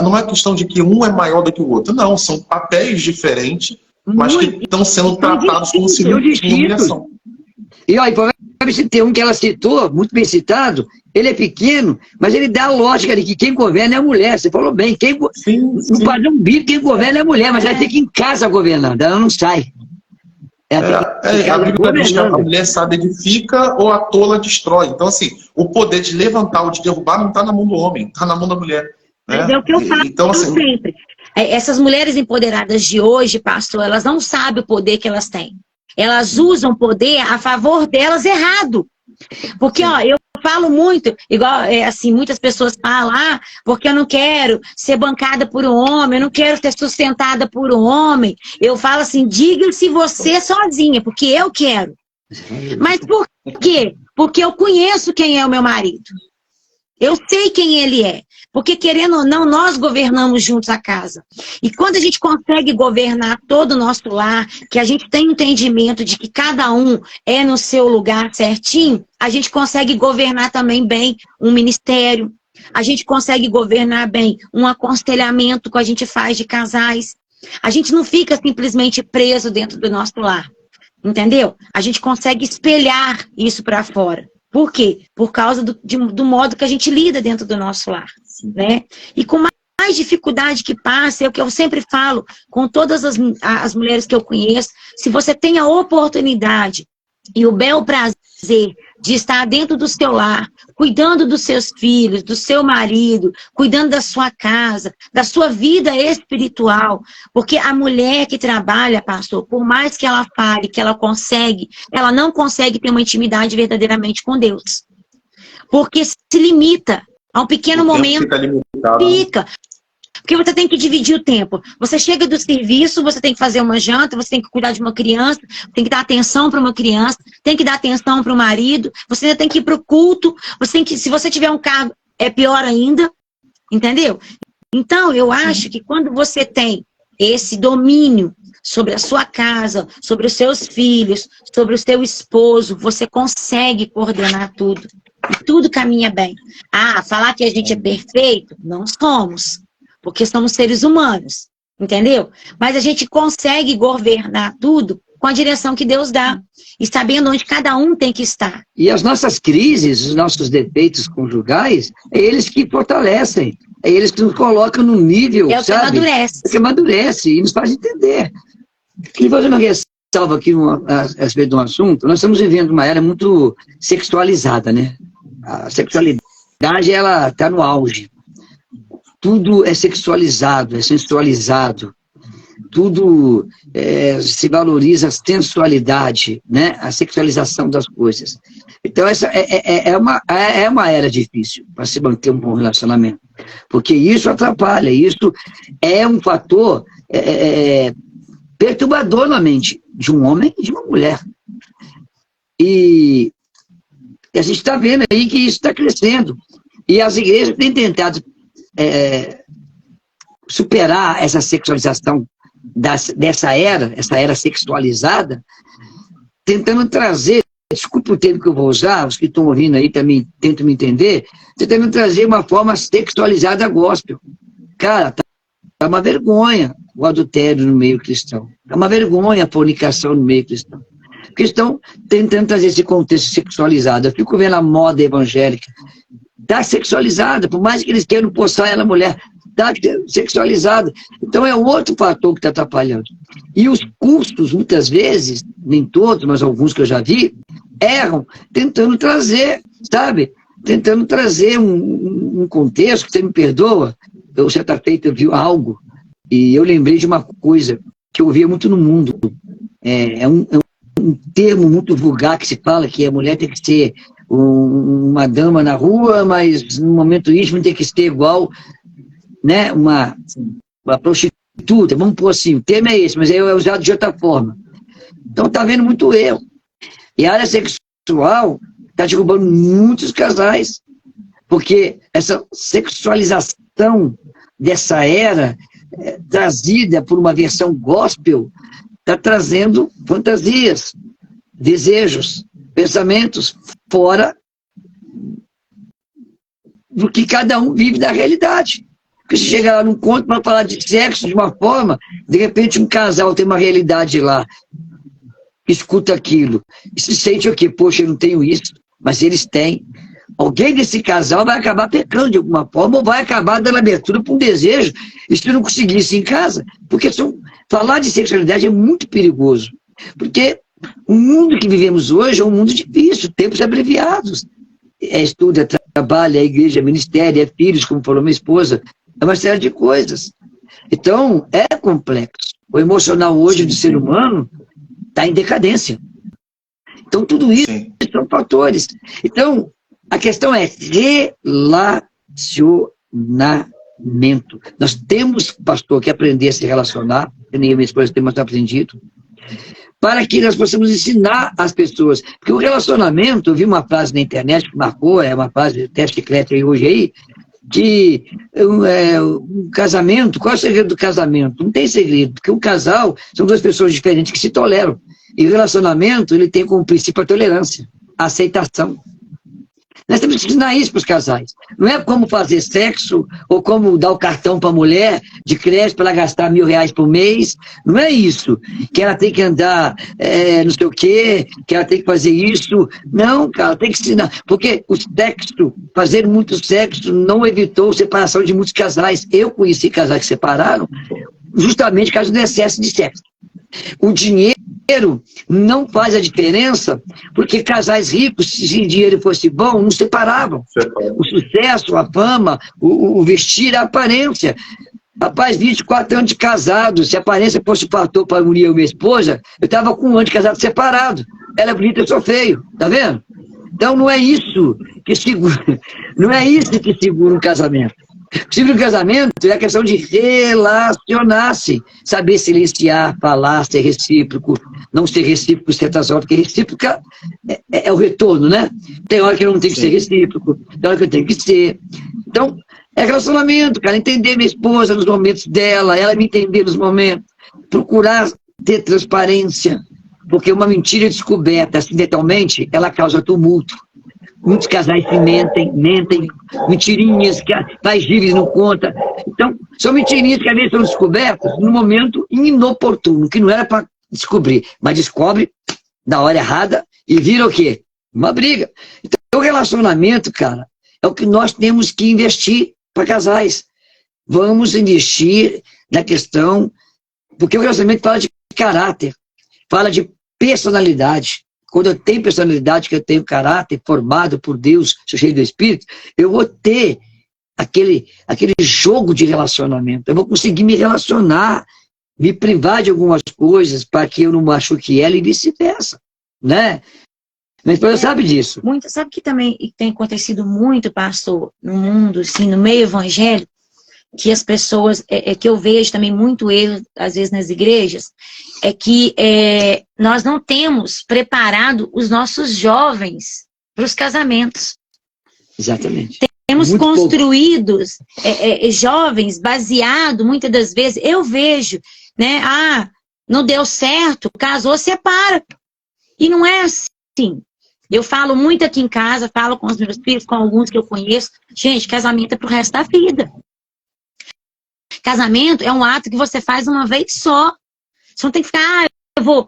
não é questão de que um é maior do que o outro. Não, são papéis diferentes, mas que estão sendo tratados como se fosse humilhação. E olha, tem um que ela citou, muito bem citado, ele é pequeno, mas ele dá a lógica de que quem governa é a mulher. Você falou bem, no padrão bíblico, quem governa é a mulher, mas ela fica em casa governando, ela não sai. A Bíblia diz que a mulher sábia edifica ou a tola destrói. Então, assim, o poder de levantar ou de derrubar não está na mão do homem, está na mão da mulher. Né? Mas é o que eu falo então, assim, sempre. Essas mulheres empoderadas de hoje, pastor, elas não sabem o poder que elas têm. Elas usam poder a favor delas errado. Porque, ó, eu falo muito, igual, assim, muitas pessoas falam, porque eu não quero ser bancada por um homem, eu não quero ser sustentada por um homem. Eu falo assim, diga-se você sozinha, porque eu quero. Mas por quê? Porque eu conheço quem é o meu marido. Eu sei quem ele é. Porque, querendo ou não, nós governamos juntos a casa. E quando a gente consegue governar todo o nosso lar, que a gente tem entendimento de que cada um é no seu lugar certinho, a gente consegue governar também bem um ministério. A gente consegue governar bem um aconselhamento que a gente faz de casais. A gente não fica simplesmente preso dentro do nosso lar. Entendeu? A gente consegue espelhar isso para fora. Por quê? Por causa do modo que a gente lida dentro do nosso lar, né? E com mais dificuldade que passa, é o que eu sempre falo com todas as mulheres que eu conheço, se você tem a oportunidade e o bel prazer de estar dentro do seu lar, cuidando dos seus filhos, do seu marido, cuidando da sua casa, da sua vida espiritual, porque a mulher que trabalha, pastor, por mais que ela fale que ela não consegue ter uma intimidade verdadeiramente com Deus. Porque se limita a um pequeno momento. Fica limitado. Fica. Porque você tem que dividir o tempo. Você chega do serviço, você tem que fazer uma janta, você tem que cuidar de uma criança, tem que dar atenção para uma criança, tem que dar atenção para o marido, você ainda tem que ir para o culto, você tem que, se você tiver um cargo, é pior ainda, entendeu? Então, eu acho que quando você tem esse domínio sobre a sua casa, sobre os seus filhos, sobre o seu esposo, você consegue coordenar tudo. E tudo caminha bem. Falar que a gente é perfeito? Não somos. Porque somos seres humanos, entendeu? Mas a gente consegue governar tudo com a direção que Deus dá. E sabendo onde cada um tem que estar. E as nossas crises, os nossos defeitos conjugais, é eles que fortalecem. É eles que nos colocam no nível, é o que sabe? amadurece. É o que amadurece e nos faz entender. E fazer uma ressalva aqui a respeito de um assunto. Nós estamos vivendo uma era muito sexualizada, né? A sexualidade, ela está no auge. Tudo é sexualizado, é sensualizado. Tudo se valoriza a sensualidade, né? A sexualização das coisas. Então, essa é uma era difícil para se manter um bom relacionamento. Porque isso atrapalha, isso é um fator perturbador na mente de um homem e de uma mulher. E a gente está vendo aí que isso está crescendo. E as igrejas têm tentado superar essa sexualização dessa era, essa era sexualizada, tentando trazer, desculpa o termo que eu vou usar, os que estão ouvindo aí também tentam me entender, tentando trazer uma forma sexualizada gospel. Cara, tá uma vergonha o adultério no meio cristão. É uma vergonha a fornicação no meio cristão. Porque estão tentando trazer esse contexto sexualizado. Eu fico vendo a moda evangélica. Está sexualizada, por mais que eles queiram postar ela mulher, está sexualizada. Então é outro fator que está atrapalhando. E os cursos, muitas vezes, nem todos, mas alguns que eu já vi, erram tentando trazer, sabe? Tentando trazer um contexto, que você me perdoa, certa feita eu vi algo, e eu lembrei de uma coisa que eu ouvia muito no mundo. É um termo muito vulgar que se fala que a mulher tem que ser uma dama na rua, mas no momento íntimo tem que ser igual, né, uma prostituta, vamos pôr assim, o termo é esse, mas é usado de outra forma. Então tá vendo muito erro. E a área sexual está derrubando muitos casais, porque essa sexualização dessa era, trazida por uma versão gospel, está trazendo fantasias, desejos, pensamentos fora do que cada um vive da realidade. Porque se chega lá num conto para falar de sexo de uma forma, de repente um casal tem uma realidade lá, escuta aquilo, e se sente o quê? Poxa, eu não tenho isso, mas eles têm. Alguém desse casal vai acabar pecando de alguma forma, ou vai acabar dando abertura para um desejo, e se não conseguir isso em casa, porque falar de sexualidade é muito perigoso. Porque o mundo que vivemos hoje é um mundo difícil, tempos abreviados. Estudo, é trabalho, é igreja, é ministério, é filhos, como falou minha esposa, é uma série de coisas. Então, é complexo. O emocional hoje do ser humano está em decadência. Então, tudo isso são fatores. Então, a questão é relacionamento. Nós temos, pastor, que aprender a se relacionar, que nem a minha esposa temos aprendido, para que nós possamos ensinar as pessoas. Porque o relacionamento, eu vi uma frase na internet que marcou, é uma frase até chiclete aí hoje aí, que um casamento, qual é o segredo do casamento? Não tem segredo, porque um casal são duas pessoas diferentes que se toleram. E o relacionamento, ele tem como princípio a tolerância, a aceitação. Nós temos que ensinar isso para os casais. Não é como fazer sexo, ou como dar o cartão para a mulher de crédito para ela gastar R$1.000 por mês. Não é isso. Que ela tem que andar não sei o quê, que ela tem que fazer isso. Não, cara, tem que ensinar. Porque o sexo, fazer muito sexo, não evitou a separação de muitos casais. Eu conheci casais que separaram justamente por causa do excesso de sexo. O dinheiro não faz a diferença, porque casais ricos, se o dinheiro fosse bom, não separavam. O sucesso, a fama, o vestir, a aparência. Rapaz, 24 anos de casado, se a aparência fosse fator para unir eu e minha esposa, eu estava com um ano de casado separado. Ela é bonita, eu sou feio, tá vendo? Então não é isso que segura, não é isso que segura um casamento. O seguro do casamento é a questão de relacionar-se, saber silenciar, falar, ser recíproco, não ser recíproco certas horas, porque recíproca é o retorno, né? Tem hora que eu não tenho que ser recíproco, tem hora que eu tenho que ser. Então, é relacionamento, cara, entender minha esposa nos momentos dela, ela me entender nos momentos, procurar ter transparência, porque uma mentira descoberta acidentalmente, ela causa tumulto. Muitos casais se mentem, mentirinhas, que faz giros não conta. Então, são mentirinhas que às vezes são descobertas no momento inoportuno, que não era para descobrir, mas descobre na hora errada e vira o quê? Uma briga. Então, o relacionamento, cara, é o que nós temos que investir para casais. Vamos investir na questão, porque o relacionamento fala de caráter, fala de personalidade. Quando eu tenho personalidade, que eu tenho caráter formado por Deus, sou cheio do Espírito, eu vou ter aquele jogo de relacionamento. Eu vou conseguir me relacionar, me privar de algumas coisas para que eu não machuque ela e vice-versa, né? Mas você sabe disso. Muito, sabe que também tem acontecido muito, pastor, no mundo, assim, no meio evangélico, que as pessoas, que eu vejo também muito erro, às vezes nas igrejas, é que nós não temos preparado os nossos jovens para os casamentos. Exatamente. Temos muito construídos jovens baseado, muitas das vezes, eu vejo, né? Ah, não deu certo, casou, separa. E não é assim. Eu falo muito aqui em casa, falo com os meus filhos, com alguns que eu conheço. Gente, casamento é pro resto da vida. Casamento é um ato que você faz uma vez só. Você não tem que ficar, eu vou...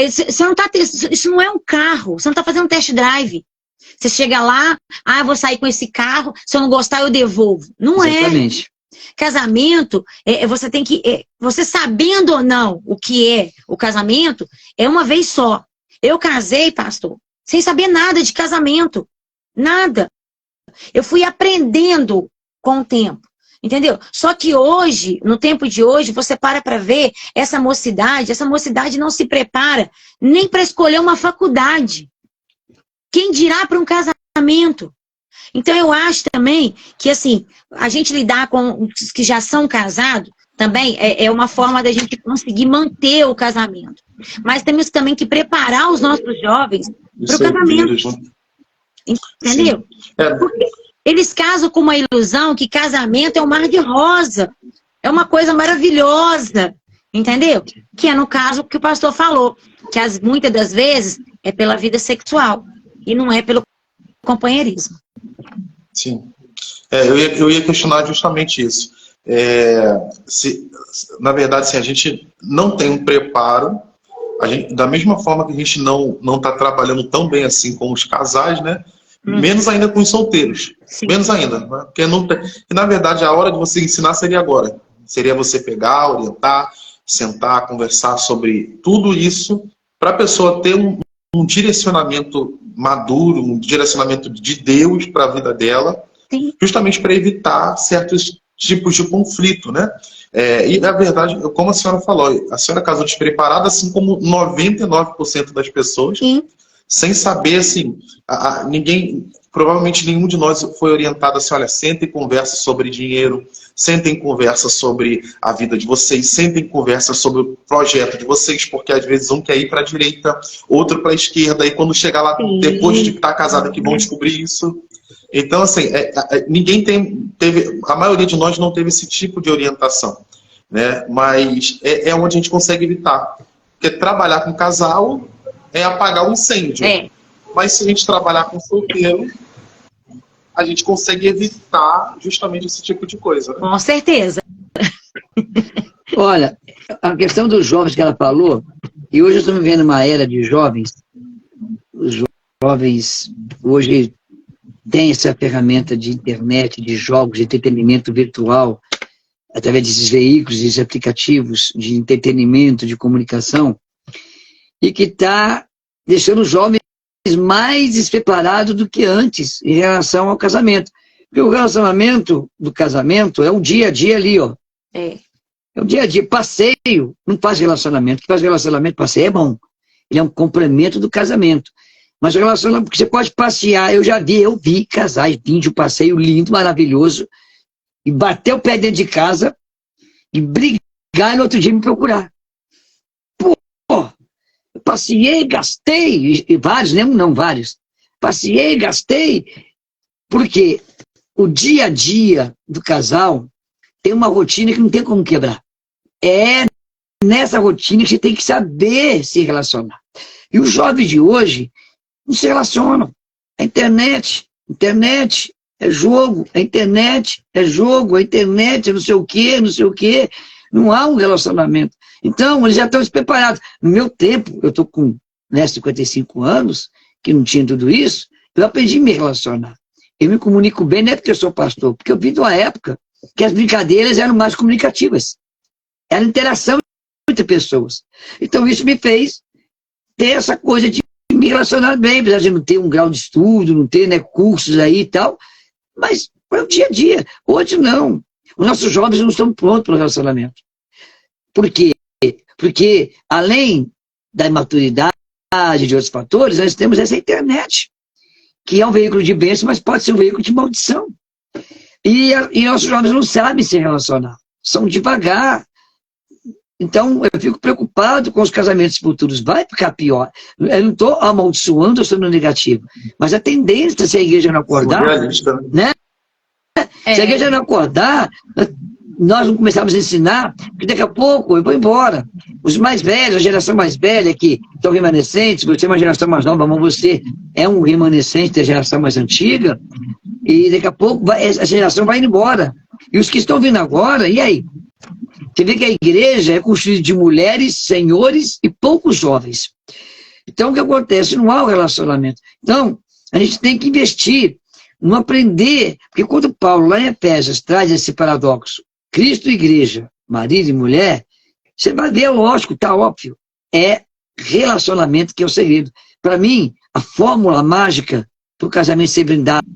Você não tá, isso não é um carro, você não está fazendo um test drive. Você chega lá, eu vou sair com esse carro, se eu não gostar eu devolvo. Não Exatamente. Casamento, você tem que... você sabendo ou não o que é o casamento, é uma vez só. Eu casei, pastor, sem saber nada de casamento. Nada. Eu fui aprendendo com o tempo. Entendeu? Só que hoje, no tempo de hoje, você para ver essa mocidade não se prepara nem para escolher uma faculdade. Quem dirá para um casamento? Então eu acho também que assim, a gente lidar com os que já são casados também é uma forma da gente conseguir manter o casamento. Mas temos também que preparar os nossos jovens para o casamento. Entendeu? Porque eles casam com uma ilusão que casamento é um mar de rosa. É uma coisa maravilhosa. Entendeu? Que é no caso que o pastor falou. Que muitas das vezes é pela vida sexual. E não é pelo companheirismo. Sim. Eu ia questionar justamente isso. Na verdade, se a gente não tem um preparo, da mesma forma que a gente não está trabalhando tão bem assim com os casais, né? Menos ainda com os solteiros. Sim. Menos ainda. Né? Porque na verdade, a hora de você ensinar seria agora. Seria você pegar, orientar, sentar, conversar sobre tudo isso para a pessoa ter um direcionamento maduro, um direcionamento de Deus para a vida dela, sim, justamente para evitar certos tipos de conflito, né? E, na verdade, como a senhora falou, a senhora casou despreparada, assim como 99% das pessoas, Sim. sem saber, assim, ninguém, provavelmente nenhum de nós foi orientado assim, olha, senta e conversa sobre dinheiro, senta e conversa sobre a vida de vocês, senta e conversa sobre o projeto de vocês, porque às vezes um quer ir para a direita, outro para a esquerda, e quando chegar lá, depois de estar casado, que vão descobrir isso. Então, assim, ninguém teve, a maioria de nós não teve esse tipo de orientação, né? Mas é onde a gente consegue evitar. Porque trabalhar com casal é apagar o incêndio. Mas se a gente trabalhar com solteiro, a gente consegue evitar justamente esse tipo de coisa. Né? Com certeza. Olha, a questão dos jovens que ela falou, e hoje estamos vivendo uma era de jovens, os jovens hoje têm essa ferramenta de internet, de jogos, de entretenimento virtual, através desses veículos, desses aplicativos de entretenimento, de comunicação, e que está deixando os jovens mais despreparados do que antes em relação ao casamento. Porque o relacionamento do casamento é um dia a dia ali, ó. É o dia a dia. Passeio não faz relacionamento. O que faz relacionamento, passeio é bom. Ele é um complemento do casamento. Mas o relacionamento, porque você pode passear, eu vi casais vindo de um passeio lindo, maravilhoso, e bater o pé dentro de casa e brigar e no outro dia me procurar. Passeei, gastei, e vários, não vários. Passeei, gastei, porque o dia a dia do casal tem uma rotina que não tem como quebrar. É nessa rotina que você tem que saber se relacionar. E os jovens de hoje não se relacionam. A internet é jogo, a internet é jogo, a internet é não sei o quê. Não há um relacionamento. Então, eles já estão despreparados. No meu tempo, eu estou com 55 anos, que não tinha tudo isso, eu aprendi a me relacionar. Eu me comunico bem, não é porque eu sou pastor, porque eu vim de uma época que as brincadeiras eram mais comunicativas. Era interação entre pessoas. Então, isso me fez ter essa coisa de me relacionar bem, apesar de não ter um grau de estudo, não ter cursos aí e tal, mas foi o dia a dia. Hoje, não. Os nossos jovens não estão prontos para o relacionamento. Por quê? Porque, além da imaturidade de outros fatores, nós temos essa internet, que é um veículo de bênção, mas pode ser um veículo de maldição. E nossos jovens não sabem se relacionar, são devagar. Então, eu fico preocupado com os casamentos futuros. Vai ficar pior. Eu não estou amaldiçoando ou sendo negativo, mas a tendência, se a igreja não acordar, né? Se a igreja não acordar, nós não começarmos a ensinar, que daqui a pouco eu vou embora. Os mais velhos, a geração mais velha, que estão remanescentes, você é uma geração mais nova, mas você é um remanescente da geração mais antiga, e daqui a pouco essa geração vai indo embora. E os que estão vindo agora, e aí? Você vê que a igreja é construída de mulheres, senhores e poucos jovens. Então, o que acontece? Não há o relacionamento. Então, a gente tem que investir, não aprender, porque quando Paulo, lá em Efésios, traz esse paradoxo, Cristo e igreja, marido e mulher, você vai ver, lógico, está óbvio, é relacionamento que é o segredo. Para mim, a fórmula mágica para o casamento ser brindado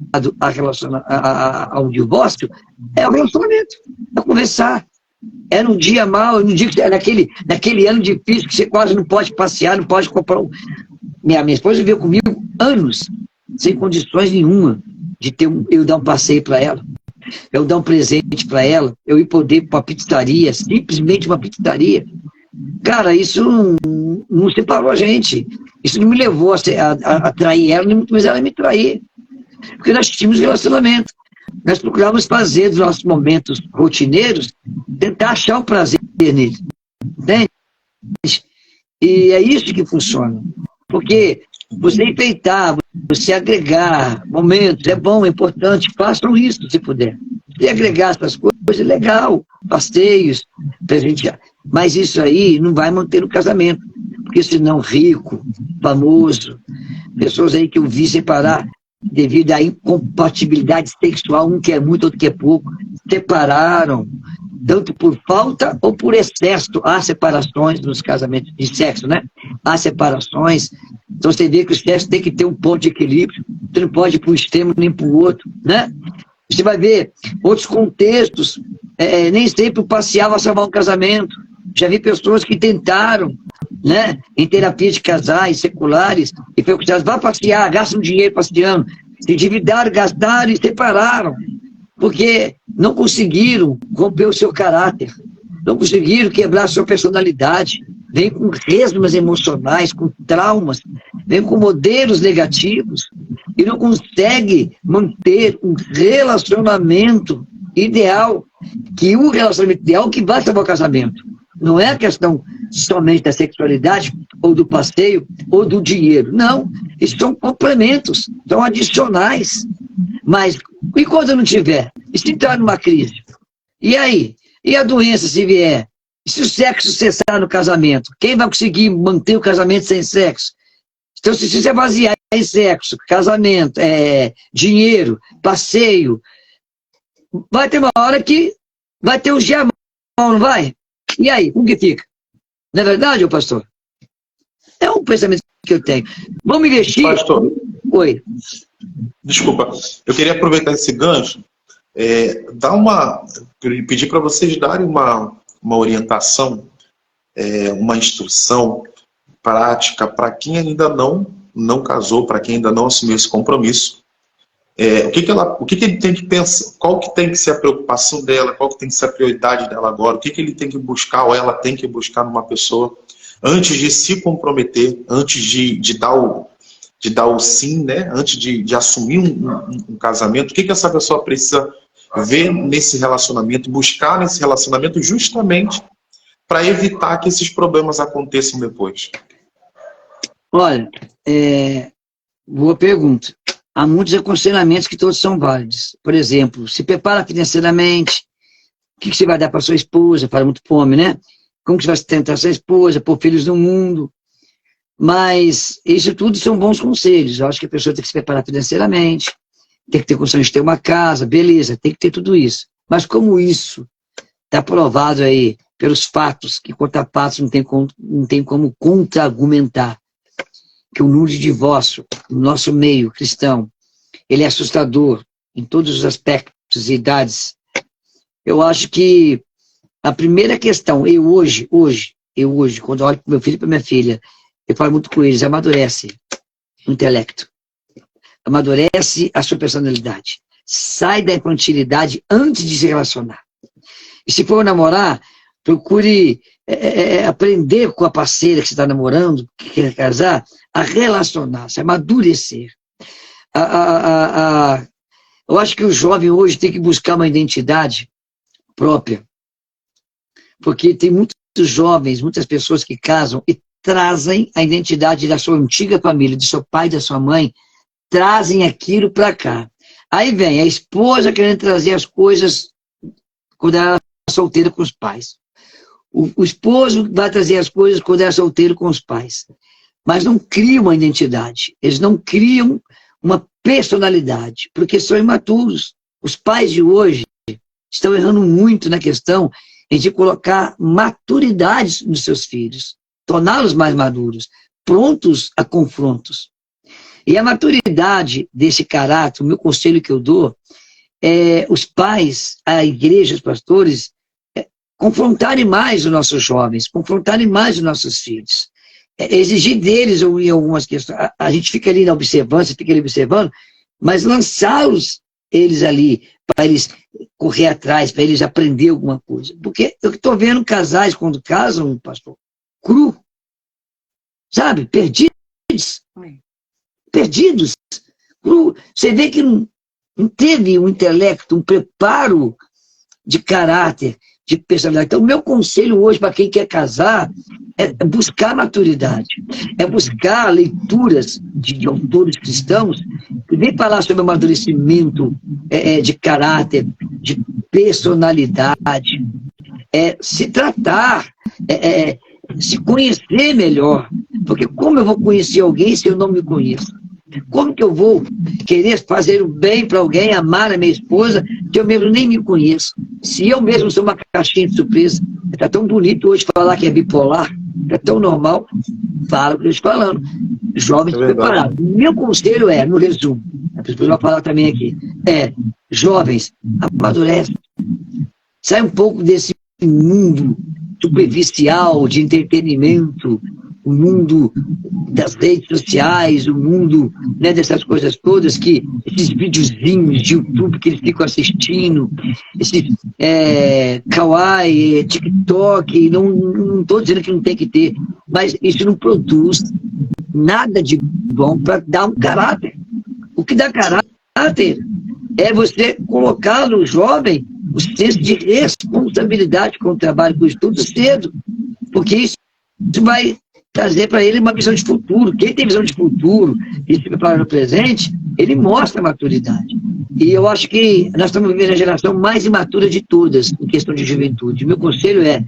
ao divórcio é o relacionamento, é conversar. É num dia mau, naquele ano difícil que você quase não pode passear, não pode comprar Minha esposa viveu comigo anos, sem condições nenhuma de eu dar um passeio para ela, eu dar um presente para ela, eu ir poder para uma pizzaria, simplesmente uma pizzaria. Cara, isso não separou a gente. Isso não me levou a trair ela, nem muito mais ela me trair. Porque nós tínhamos relacionamento. Nós procurávamos fazer dos nossos momentos rotineiros, tentar achar o prazer nele. Entende? E é isso que funciona. Porque você enfeitar, você agregar momentos, é bom, é importante, façam isso se puder. E agregar essas coisas é legal, passeios, presentear. Mas isso aí não vai manter o casamento. Porque senão rico, famoso, pessoas aí que eu vi separar devido à incompatibilidade sexual, um quer muito, outro quer pouco, separaram, tanto por falta ou por excesso. Há separações nos casamentos de sexo, né? Há separações. Então você vê que o sexo tem que ter um ponto de equilíbrio, você não pode ir para um extremo nem para o outro, né? Você vai ver outros contextos nem sempre o passear vai salvar um casamento. Já vi pessoas que tentaram, né, em terapia de casais seculares, e foi que vá passear, gastam dinheiro passeando, se endividaram, gastaram e separaram, porque não conseguiram romper o seu caráter, não conseguiram quebrar a sua personalidade, vem com resmas emocionais, com traumas, vem com modelos negativos, e não consegue manter um relacionamento ideal, que o relacionamento ideal que vai salvar o casamento. Não é a questão somente da sexualidade, ou do passeio, ou do dinheiro. Não, isso são complementos, são adicionais. Mas, e quando não tiver? E se entrar numa crise? E aí? E a doença, se vier? E se o sexo cessar no casamento? Quem vai conseguir manter o casamento sem sexo? Então, se você basear em sexo, casamento, dinheiro, passeio, vai ter uma hora que vai ter um germão, não vai? E aí, como que fica? Não é verdade, ô pastor? É um pensamento que eu tenho. Vamos investir... Pastor. Oi. Desculpa, eu queria aproveitar esse gancho, pedir para vocês darem uma orientação, uma instrução prática para quem ainda não casou, para quem ainda não assumiu esse compromisso. O que ele tem que pensar, qual que tem que ser a preocupação dela, qual que tem que ser a prioridade dela agora, o que ele tem que buscar ou ela tem que buscar numa pessoa antes de se comprometer, antes de dar o sim, né? Antes de assumir um casamento. O que essa pessoa precisa ver nesse relacionamento, buscar nesse relacionamento justamente para evitar que esses problemas aconteçam depois? Olha, boa pergunta. Há muitos aconselhamentos que todos são válidos. Por exemplo, se prepara financeiramente. O que você vai dar para sua esposa? Para muito fome, né? Como que você vai sustentar sua esposa, pôr filhos no mundo? Mas isso tudo são bons conselhos. Eu acho que a pessoa tem que se preparar financeiramente, tem que ter condições de ter uma casa, beleza, tem que ter tudo isso. Mas como isso está provado aí pelos fatos, que contra fatos não tem como contra-argumentar, que o número de divórcio no nosso meio cristão, ele é assustador em todos os aspectos e idades. Eu acho que a primeira questão, eu hoje, quando eu olho para meu filho e para minha filha, eu falo muito com eles, amadurece o intelecto, amadurece a sua personalidade, sai da infantilidade antes de se relacionar. E se for namorar, procure aprender com a parceira que você está namorando, que quer casar, a relacionar-se, a amadurecer. Eu acho que o jovem hoje tem que buscar uma identidade própria, porque tem muitos jovens, muitas pessoas que casam e trazem a identidade da sua antiga família, do seu pai, da sua mãe, trazem aquilo para cá. Aí vem a esposa querendo trazer as coisas quando ela é solteira com os pais. O esposo vai trazer as coisas quando é solteiro com os pais. Mas não criam uma identidade. Eles não criam uma personalidade, porque são imaturos. Os pais de hoje estão errando muito na questão de colocar maturidade nos seus filhos, torná-los mais maduros, prontos a confrontos. E a maturidade desse caráter, o meu conselho que eu dou, é os pais, a igreja, os pastores, confrontarem mais os nossos jovens, confrontarem mais os nossos filhos. Exigir deles em algumas questões. A gente fica ali na observância, fica ali observando, mas lançá-los eles ali, para eles correr atrás, para eles aprender alguma coisa. Porque eu estou vendo casais, quando casam, pastor, cru, sabe? Perdidos. Cru. Você vê que não teve um intelecto, um preparo de caráter, de personalidade. Então, o meu conselho hoje para quem quer casar é buscar maturidade, é buscar leituras de autores cristãos que vêm falar sobre amadurecimento de caráter, de personalidade, se tratar, se conhecer melhor. Porque como eu vou conhecer alguém se eu não me conheço? Como que eu vou querer fazer o bem para alguém, amar a minha esposa, que eu mesmo nem me conheço? Se eu mesmo sou uma caixinha de surpresa, está tão bonito hoje falar que é bipolar, é tão normal, fala o que eu estou falando. Jovens preparados. Meu conselho no resumo, a pessoa vai falar também aqui, jovens, amadurece, Sai um pouco desse mundo superficial de entretenimento, o mundo das redes sociais, o mundo, né, dessas coisas todas, esses videozinhos de YouTube que eles ficam assistindo, esses kawaii, TikTok, não estou dizendo que não tem que ter, mas isso não produz nada de bom para dar um caráter. O que dá caráter é você colocar no jovem o senso de responsabilidade com o trabalho, com o estudo cedo, porque isso vai trazer para ele uma visão de futuro. Quem tem visão de futuro e se prepara no presente, ele mostra a maturidade. E eu acho que nós estamos vivendo a geração mais imatura de todas em questão de juventude. Meu conselho é: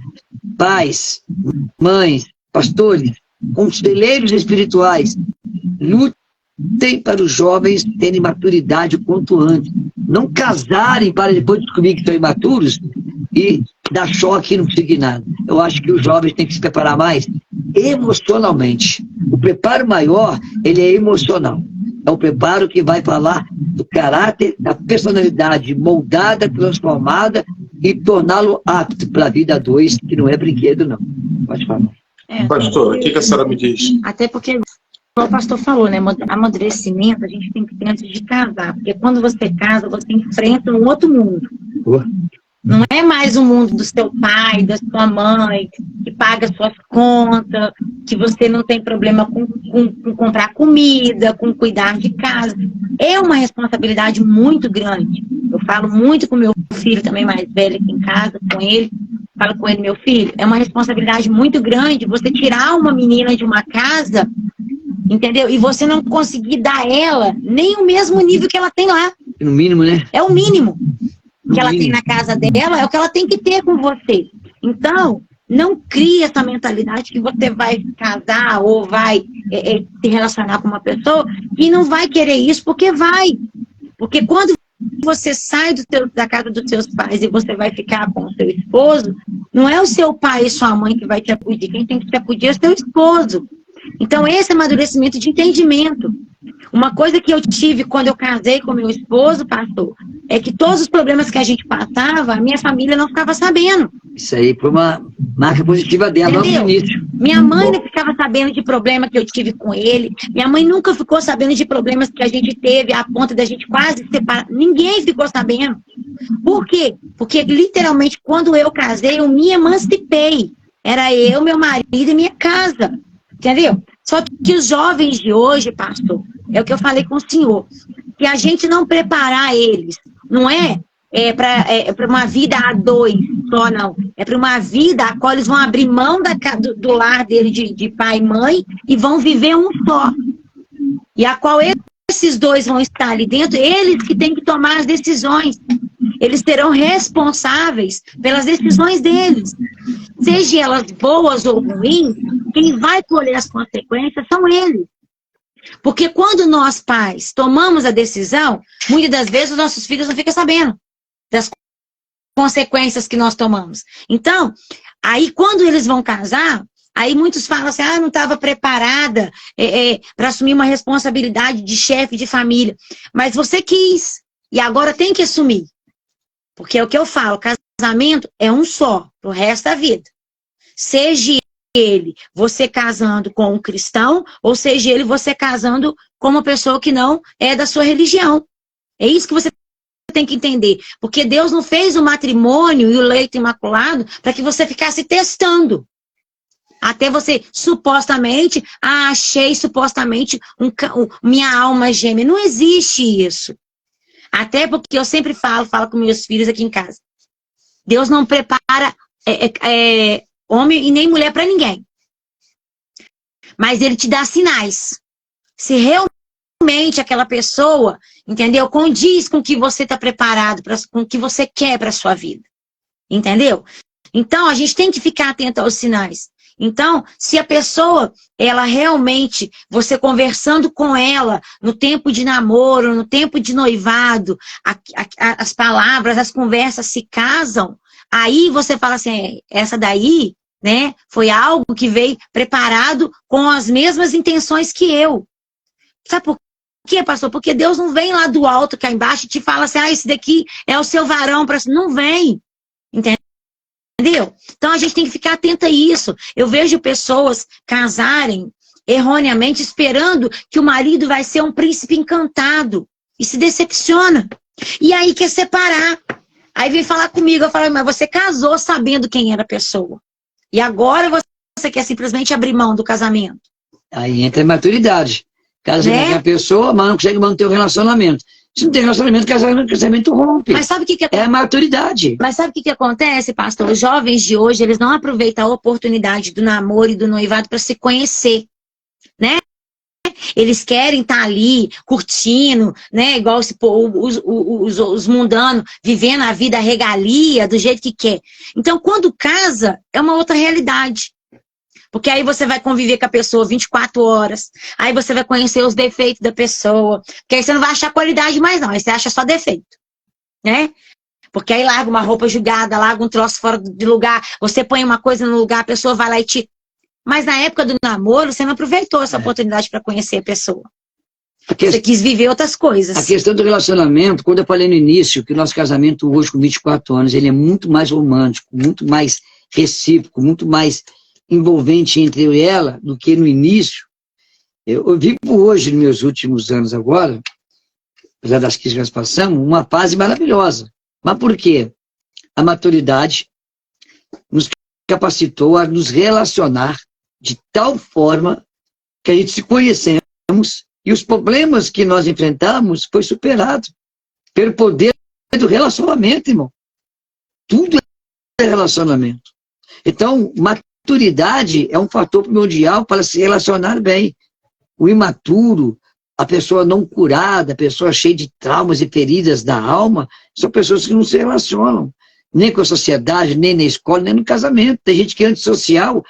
pais, mães, pastores, conselheiros espirituais, lutem para os jovens terem maturidade o quanto antes. Não casarem para depois descobrir que são imaturos e dar choque e não conseguir nada. Eu acho que os jovens têm que se preparar mais emocionalmente. O preparo maior, ele é emocional. É o preparo que vai falar do caráter, da personalidade moldada, transformada e torná-lo apto para a vida a dois, que não é brinquedo, não. Pode falar. Pastor, o que a senhora me diz? Até porque, como o pastor falou, né? Amadurecimento a gente tem que ter antes de casar. Porque quando você casa, você enfrenta um outro mundo. Não é mais o mundo do seu pai, da sua mãe, que paga suas contas, que você não tem problema com comprar comida, com cuidar de casa. É uma responsabilidade muito grande. Eu falo muito com meu filho também mais velho aqui em casa, com ele. Falo com ele: meu filho, é uma responsabilidade muito grande você tirar uma menina de uma casa, entendeu? E você não conseguir dar a ela nem o mesmo nível que ela tem lá. No mínimo, né? É o mínimo que ela tem na casa dela, é o que ela tem que ter com você. Então, não crie essa mentalidade que você vai casar ou vai se relacionar com uma pessoa e não vai querer isso, porque vai. Porque quando você sai da casa dos seus pais e você vai ficar com o seu esposo, não é o seu pai e sua mãe que vai te acudir, quem tem que te acudir é o seu esposo. Então, esse é amadurecimento de entendimento. Uma coisa que eu tive quando eu casei com meu esposo, pastor, é que todos os problemas que a gente passava, a minha família não ficava sabendo. Isso aí foi uma marca positiva dela, logo no início. Minha mãe não ficava sabendo de problema que eu tive com ele. Minha mãe nunca ficou sabendo de problemas que a gente teve, a ponto da gente quase se separar. Ninguém ficou sabendo. Por quê? Porque, literalmente, quando eu casei, eu me emancipei. Era eu, meu marido e minha casa. Entendeu? Só que os jovens de hoje, pastor, é o que eu falei com o senhor, que a gente não preparar eles, não é para uma vida a dois só, não. É para uma vida a qual eles vão abrir mão do lar dele de pai e mãe e vão viver um só. E a qual esses dois vão estar ali dentro, eles que têm que tomar as decisões. Eles serão responsáveis pelas decisões deles. Seja elas boas ou ruins, quem vai colher as consequências são eles. Porque quando nós, pais, tomamos a decisão, muitas das vezes os nossos filhos não ficam sabendo das consequências que nós tomamos. Então, aí quando eles vão casar, aí muitos falam assim: não estava preparada para assumir uma responsabilidade de chefe de família. Mas você quis, e agora tem que assumir. Porque é o que eu falo, casamento é um só, pro resto da vida. Seja ele você casando com um cristão, ou seja ele você casando com uma pessoa que não é da sua religião. É isso que você tem que entender. Porque Deus não fez o matrimônio e o leito imaculado para que você ficasse testando. Até você, supostamente, achei supostamente minha alma gêmea. Não existe isso. Até porque eu sempre falo com meus filhos aqui em casa. Deus não prepara homem e nem mulher para ninguém. Mas ele te dá sinais. Se realmente aquela pessoa, entendeu? Condiz com o que você está preparado, com o que você quer para a sua vida. Entendeu? Então, a gente tem que ficar atento aos sinais. Então, se a pessoa, ela realmente, você conversando com ela no tempo de namoro, no tempo de noivado, as palavras, as conversas se casam, aí você fala assim: essa daí, né, foi algo que veio preparado com as mesmas intenções que eu. Sabe por quê, pastor? Porque Deus não vem lá do alto, cá embaixo, e te fala assim: esse daqui é o seu varão. Não vem. Entendeu? Então a gente tem que ficar atento a isso. Eu vejo pessoas casarem erroneamente esperando que o marido vai ser um príncipe encantado e se decepciona. E aí quer separar. Aí vem falar comigo, eu falo, mas você casou sabendo quem era a pessoa. E agora você quer simplesmente abrir mão do casamento. Aí entra a maturidade. Casa com a pessoa, mas não consegue manter o relacionamento. Se não tem relacionamento, casamento rompe. Mas sabe o que é a maturidade. Mas sabe o que acontece, pastor? Os jovens de hoje, eles não aproveitam a oportunidade do namoro e do noivado para se conhecer, né? Eles querem estar ali, curtindo, né? Igual os mundanos, vivendo a vida regalia, do jeito que quer. Então, quando casa, é uma outra realidade. Porque aí você vai conviver com a pessoa 24 horas. Aí você vai conhecer os defeitos da pessoa. Porque aí você não vai achar qualidade mais, não. Aí você acha só defeito. Né? Porque aí larga uma roupa julgada, larga um troço fora de lugar. Você põe uma coisa no lugar, a pessoa vai lá e te... Mas na época do namoro, você não aproveitou essa oportunidade para conhecer a pessoa. Você quis viver outras coisas. A questão do relacionamento, quando eu falei no início, que o nosso casamento hoje, com 24 anos, ele é muito mais romântico, muito mais recíproco, muito mais envolvente entre eu e ela do que no início. Eu vivo hoje, nos meus últimos anos agora, apesar das crises que nós passamos, uma fase maravilhosa. Mas por quê? A maturidade nos capacitou a nos relacionar de tal forma que a gente se conhecemos e os problemas que nós enfrentamos foi superado pelo poder do relacionamento, irmão. Tudo é relacionamento. Então, maturidade é um fator primordial para se relacionar bem. O imaturo, a pessoa não curada, a pessoa cheia de traumas e feridas da alma, são pessoas que não se relacionam, nem com a sociedade, nem na escola, nem no casamento. Tem gente que é antissocial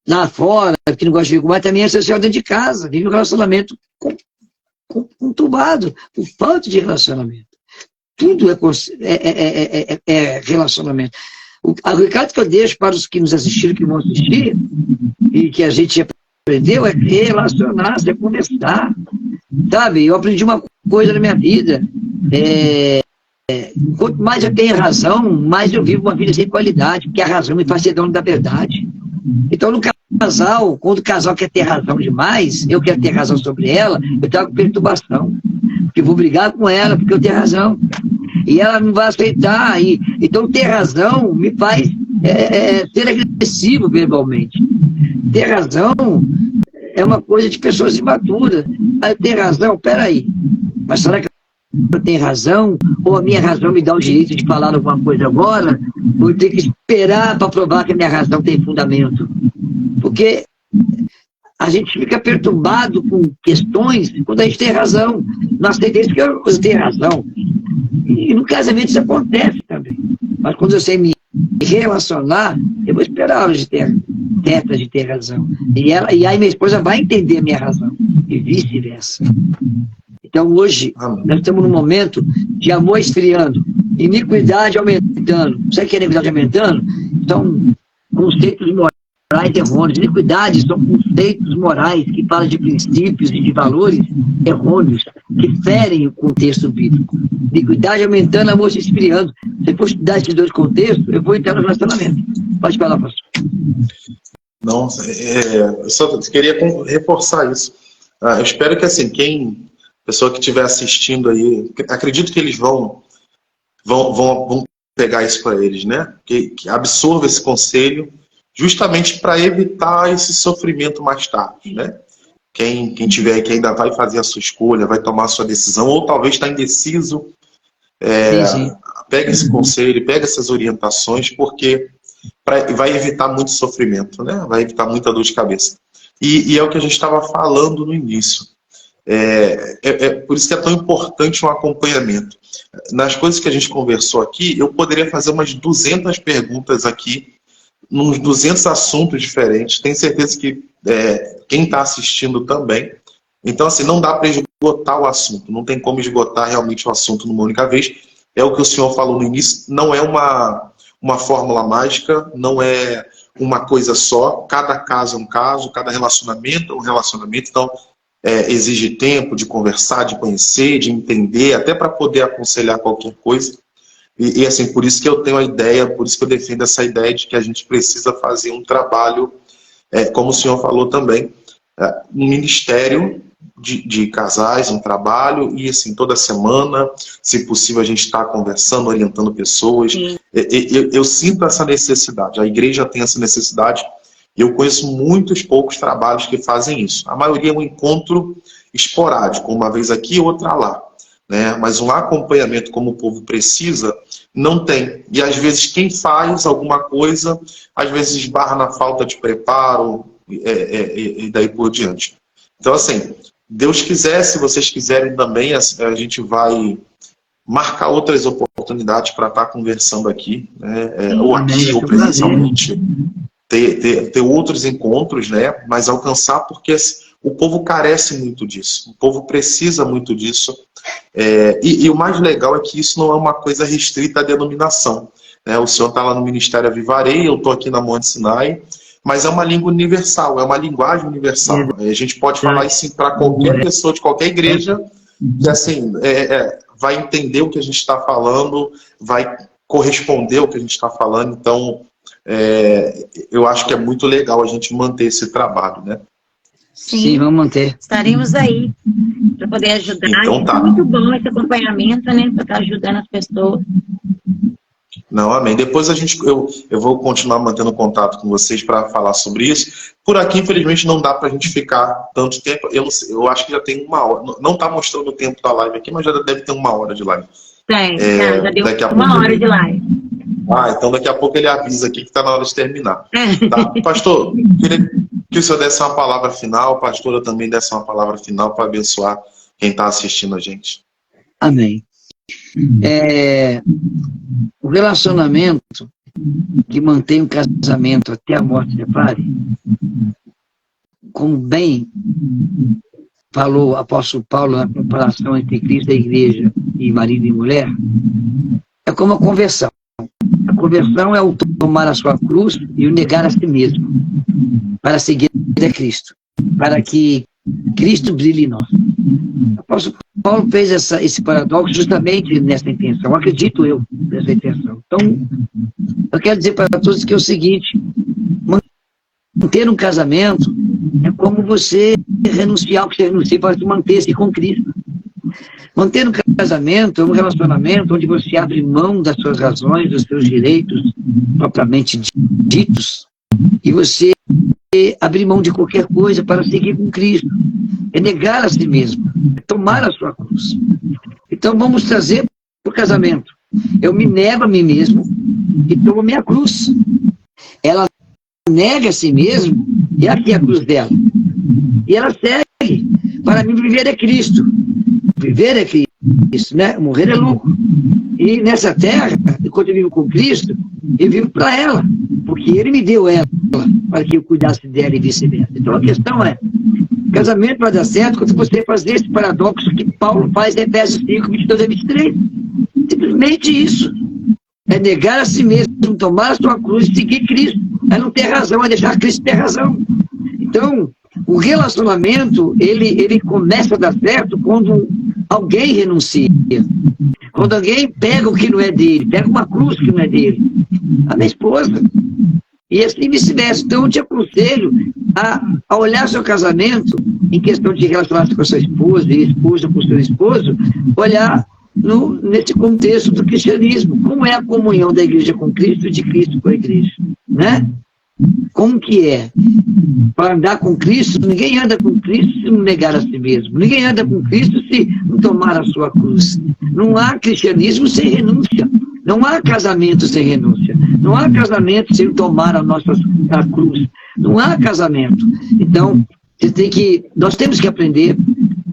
lá fora, que não gosta de viver, mas também é social dentro de casa, vive um relacionamento conturbado, por falta de relacionamento. Tudo é relacionamento. O recado que eu deixo para os que nos assistiram, que vão assistir, e que a gente aprendeu, é relacionar-se, é conversar. Sabe, eu aprendi uma coisa na minha vida. Quanto mais eu tenho razão, mais eu vivo uma vida sem qualidade, porque a razão me faz ser dono da verdade. Então, no casal, quando o casal quer ter razão demais, eu quero ter razão sobre ela, eu trago perturbação. Porque eu vou brigar com ela, porque eu tenho razão. E ela não vai aceitar. Então, ter razão me faz ser agressivo verbalmente. Ter razão é uma coisa de pessoas imaturas. Aí, ter razão, peraí. Mas será que eu tenho razão? Ou a minha razão me dá o direito de falar alguma coisa agora? Ou eu tenho que esperar para provar que a minha razão tem fundamento? Porque a gente fica perturbado com questões quando a gente tem razão. Nós tem vezes que eu tenho razão. E no casamento isso acontece também. Mas quando eu sei me relacionar, eu vou esperar a hora de ter razão. E aí minha esposa vai entender a minha razão. E vice-versa. Então hoje, nós estamos num momento de amor esfriando, iniquidade aumentando. Sabe que é iniquidade aumentando? Então, conceitos morais errôneos. Iniquidade são conceitos morais que falam de princípios e de valores errôneos, que ferem o contexto bíblico. Iniquidade aumentando, amor se esfriando. Se eu for estudar esses dois contextos, eu vou entrar no relacionamento. Pode falar, pastor. Não, eu só queria reforçar isso. Eu espero que, assim, pessoa que estiver assistindo aí, acredito que eles vão pegar isso para eles, né? Que absorva esse conselho, justamente para evitar esse sofrimento mais tarde, né? Quem tiver que ainda vai fazer a sua escolha, vai tomar a sua decisão, ou talvez está indeciso, pega esse conselho, pega essas orientações, porque vai evitar muito sofrimento, né? Vai evitar muita dor de cabeça. E é o que a gente estava falando no início. Por isso que é tão importante um acompanhamento. Nas coisas que a gente conversou aqui, eu poderia fazer umas 200 perguntas aqui, nos 200 assuntos diferentes. Tenho certeza que quem está assistindo também. Então, assim, não dá para esgotar o assunto. Não tem como esgotar realmente o assunto numa única vez. É o que o senhor falou no início. Não é uma fórmula mágica, não é uma coisa só. Cada caso é um caso, cada relacionamento é um relacionamento. Então, exige tempo de conversar, de conhecer, de entender, até para poder aconselhar qualquer coisa. E assim, por isso que eu tenho a ideia, por isso que eu defendo essa ideia de que a gente precisa fazer um trabalho, como o senhor falou também, um ministério de casais, um trabalho, e assim, toda semana, se possível, a gente está conversando, orientando pessoas. Eu sinto essa necessidade, a igreja tem essa necessidade, e eu conheço muitos poucos trabalhos que fazem isso. A maioria é um encontro esporádico, uma vez aqui, outra lá. Né? Mas um acompanhamento como o povo precisa, não tem. E às vezes quem faz alguma coisa, às vezes esbarra na falta de preparo e daí por diante. Então assim, Deus quiser, se vocês quiserem também, a gente vai marcar outras oportunidades para estar conversando aqui, né? Ou aqui, ou presencialmente, ter outros encontros, né? Mas alcançar, porque o povo carece muito disso, o povo precisa muito disso. E o mais legal é que isso não é uma coisa restrita à denominação. Né? O senhor está lá no Ministério Avivarei, eu estou aqui na Monte Sinai, mas é uma língua universal, é uma linguagem universal. A gente pode falar isso para qualquer pessoa de qualquer igreja, que assim, vai entender o que a gente está falando, vai corresponder ao que a gente está falando. Então, eu acho que é muito legal a gente manter esse trabalho, né? Sim, vamos manter. Estaremos aí para poder ajudar. Então, tá. É muito bom esse acompanhamento, né? Para estar ajudando as pessoas. Não, amém. Depois eu vou continuar mantendo contato com vocês para falar sobre isso. Por aqui, infelizmente, não dá para a gente ficar tanto tempo. Eu acho que já tem 1 hora. Não está mostrando o tempo da live aqui, mas já deve ter 1 hora de live. Já deu 1 hora de live. Então daqui a pouco ele avisa aqui que está na hora de terminar. Tá? Pastor, queria que o senhor desse uma palavra final, a pastora também desse uma palavra final para abençoar quem está assistindo a gente. Amém. O relacionamento que mantém o casamento até a morte separe, como bem falou o apóstolo Paulo na comparação entre Cristo e a igreja e marido e mulher, é como a conversão. A conversão é o tomar a sua cruz e o negar a si mesmo, para seguir a Cristo, para que Cristo brilhe em nós. O apóstolo Paulo fez esse paradoxo justamente nessa intenção, acredito eu, nessa intenção. Então, eu quero dizer para todos que é o seguinte: manter um casamento é como você renunciar ao que você renuncia para manter-se com Cristo. Manter um casamento é um relacionamento onde você abre mão das suas razões, dos seus direitos propriamente ditos, e você abre mão de qualquer coisa para seguir com Cristo. É negar a si mesmo, é tomar a sua cruz. Então vamos trazer para o casamento. Eu me nego a mim mesmo e tomo a minha cruz. Ela nega a si mesmo e aqui é a cruz dela. E ela segue. Para mim viver é Cristo. Viver é Cristo, né? Morrer é lucro. E nessa terra, enquanto eu vivo com Cristo, eu vivo para ela, porque Ele me deu ela, para que eu cuidasse dela e vice-versa. Então a questão é, casamento vai dar certo quando você fazer esse paradoxo que Paulo faz em Efésios 5, 22 a 23. Simplesmente isso. É negar a si mesmo, tomar a sua cruz e seguir Cristo. É não ter razão, é deixar Cristo ter razão. Então, o relacionamento, ele começa a dar certo quando alguém renuncia. Quando alguém pega o que não é dele, pega uma cruz que não é dele. A minha esposa. E assim vice-versa. Então eu te aconselho a olhar seu casamento, em questão de relacionar-se com a sua esposa e esposa com o seu esposo, olhar nesse contexto do cristianismo. Como é a comunhão da igreja com Cristo e de Cristo com a igreja? Né? Como que é? Para andar com Cristo, ninguém anda com Cristo se não negar a si mesmo. Ninguém anda com Cristo se não tomar a sua cruz. Não há cristianismo sem renúncia. Não há casamento sem renúncia. Não há casamento sem tomar a cruz. Não há casamento. Então, nós temos que aprender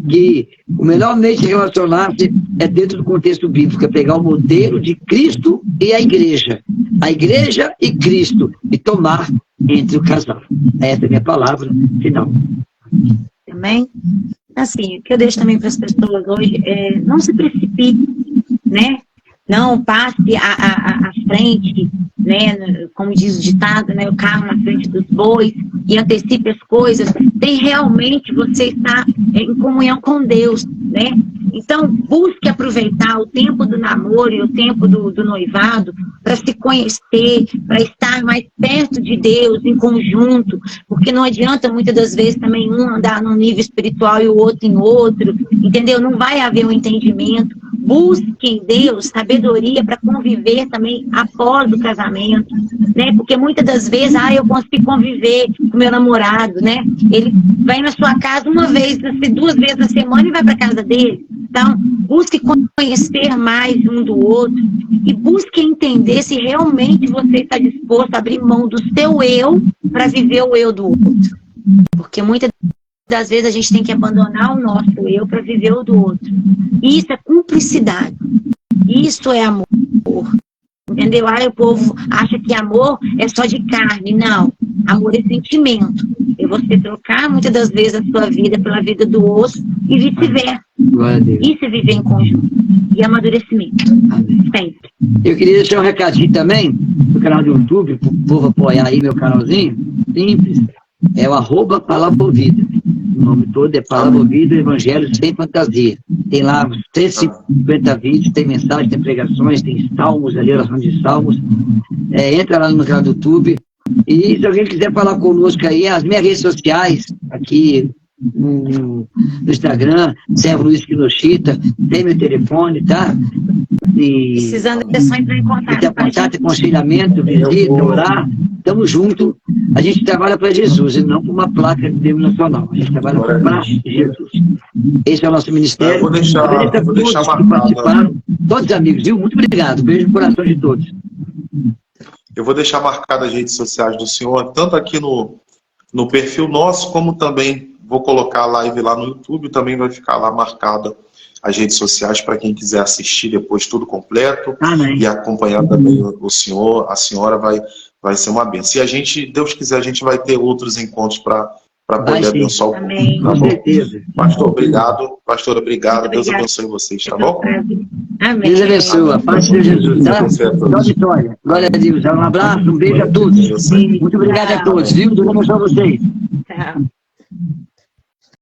que o melhor meio de relacionar-se é dentro do contexto bíblico, é pegar o modelo de Cristo e a igreja e Cristo, e tomar entre o casal. Essa é a minha palavra final. Também, assim, o que eu deixo também para as pessoas hoje é não se precipite, né? Não passe à frente, né, como diz o ditado, né, o carro na frente dos bois, e antecipe as coisas, tem realmente você estar em comunhão com Deus, né? Então, busque aproveitar o tempo do namoro e o tempo do noivado para se conhecer, para estar mais perto de Deus, em conjunto, porque não adianta muitas das vezes também um andar num nível espiritual e o outro em outro, entendeu? Não vai haver um entendimento. Busque em Deus sabedoria para conviver também após o casamento, né? Porque muitas das vezes, eu consigo conviver com meu namorado, né? Ele vai na sua casa uma vez, duas vezes na semana e vai para casa dele. Então, busque conhecer mais um do outro e busque entender se realmente você está disposto a abrir mão do seu eu para viver o eu do outro. Porque muitas das vezes a gente tem que abandonar o nosso eu para viver o do outro. E isso é cumplicidade. Isso é amor. Entendeu? O povo acha que amor é só de carne. Não. Amor é sentimento. É você trocar muitas das vezes a sua vida pela vida do outro e vice-versa. Isso é viver em conjunto. E amadurecimento. Sempre. Eu queria deixar um recadinho também no canal do YouTube, para o povo apoiar aí meu canalzinho. Simples. É o @PalavraOuvida. O nome todo é Palavra Ouvida, Evangelho Sem Fantasia. Tem lá 150 vídeos, tem mensagem, tem pregações, tem salmos ali, oração de salmos. Entra lá no canal do YouTube. E se alguém quiser falar conosco aí, as minhas redes sociais, aqui no Instagram, Servo Luiz Kinoshita, tem meu telefone, tá? Precisando é só entrar em contato. Aconselhamento, visita, orar. Tamo junto. A gente trabalha para Jesus e não para uma placa de denominacional. A gente trabalha para Jesus. Esse é o nosso ministério. Eu vou deixar marcado. Todos amigos, viu? Muito obrigado. Beijo no coração de todos. Eu vou deixar marcado as redes sociais do senhor, tanto aqui no perfil nosso, como também vou colocar a live lá no YouTube, também vai ficar lá marcada as redes sociais para quem quiser assistir depois tudo completo. Amém. E acompanhar também o senhor, a senhora vai ser uma bênção. Se a gente, Deus quiser, a gente vai ter outros encontros para poder abençoar o povo. Amém. Tá Com certeza. Pastor, obrigado. Pastora, obrigado. Deus abençoe vocês, tá bom? Amém. Deus abençoe. A paz de Jesus, tá? Tchau, Vitória. Glória a Deus. Um abraço, um beijo a todos. Muito obrigado a todos, viu? Deus abençoe vocês. Tchau.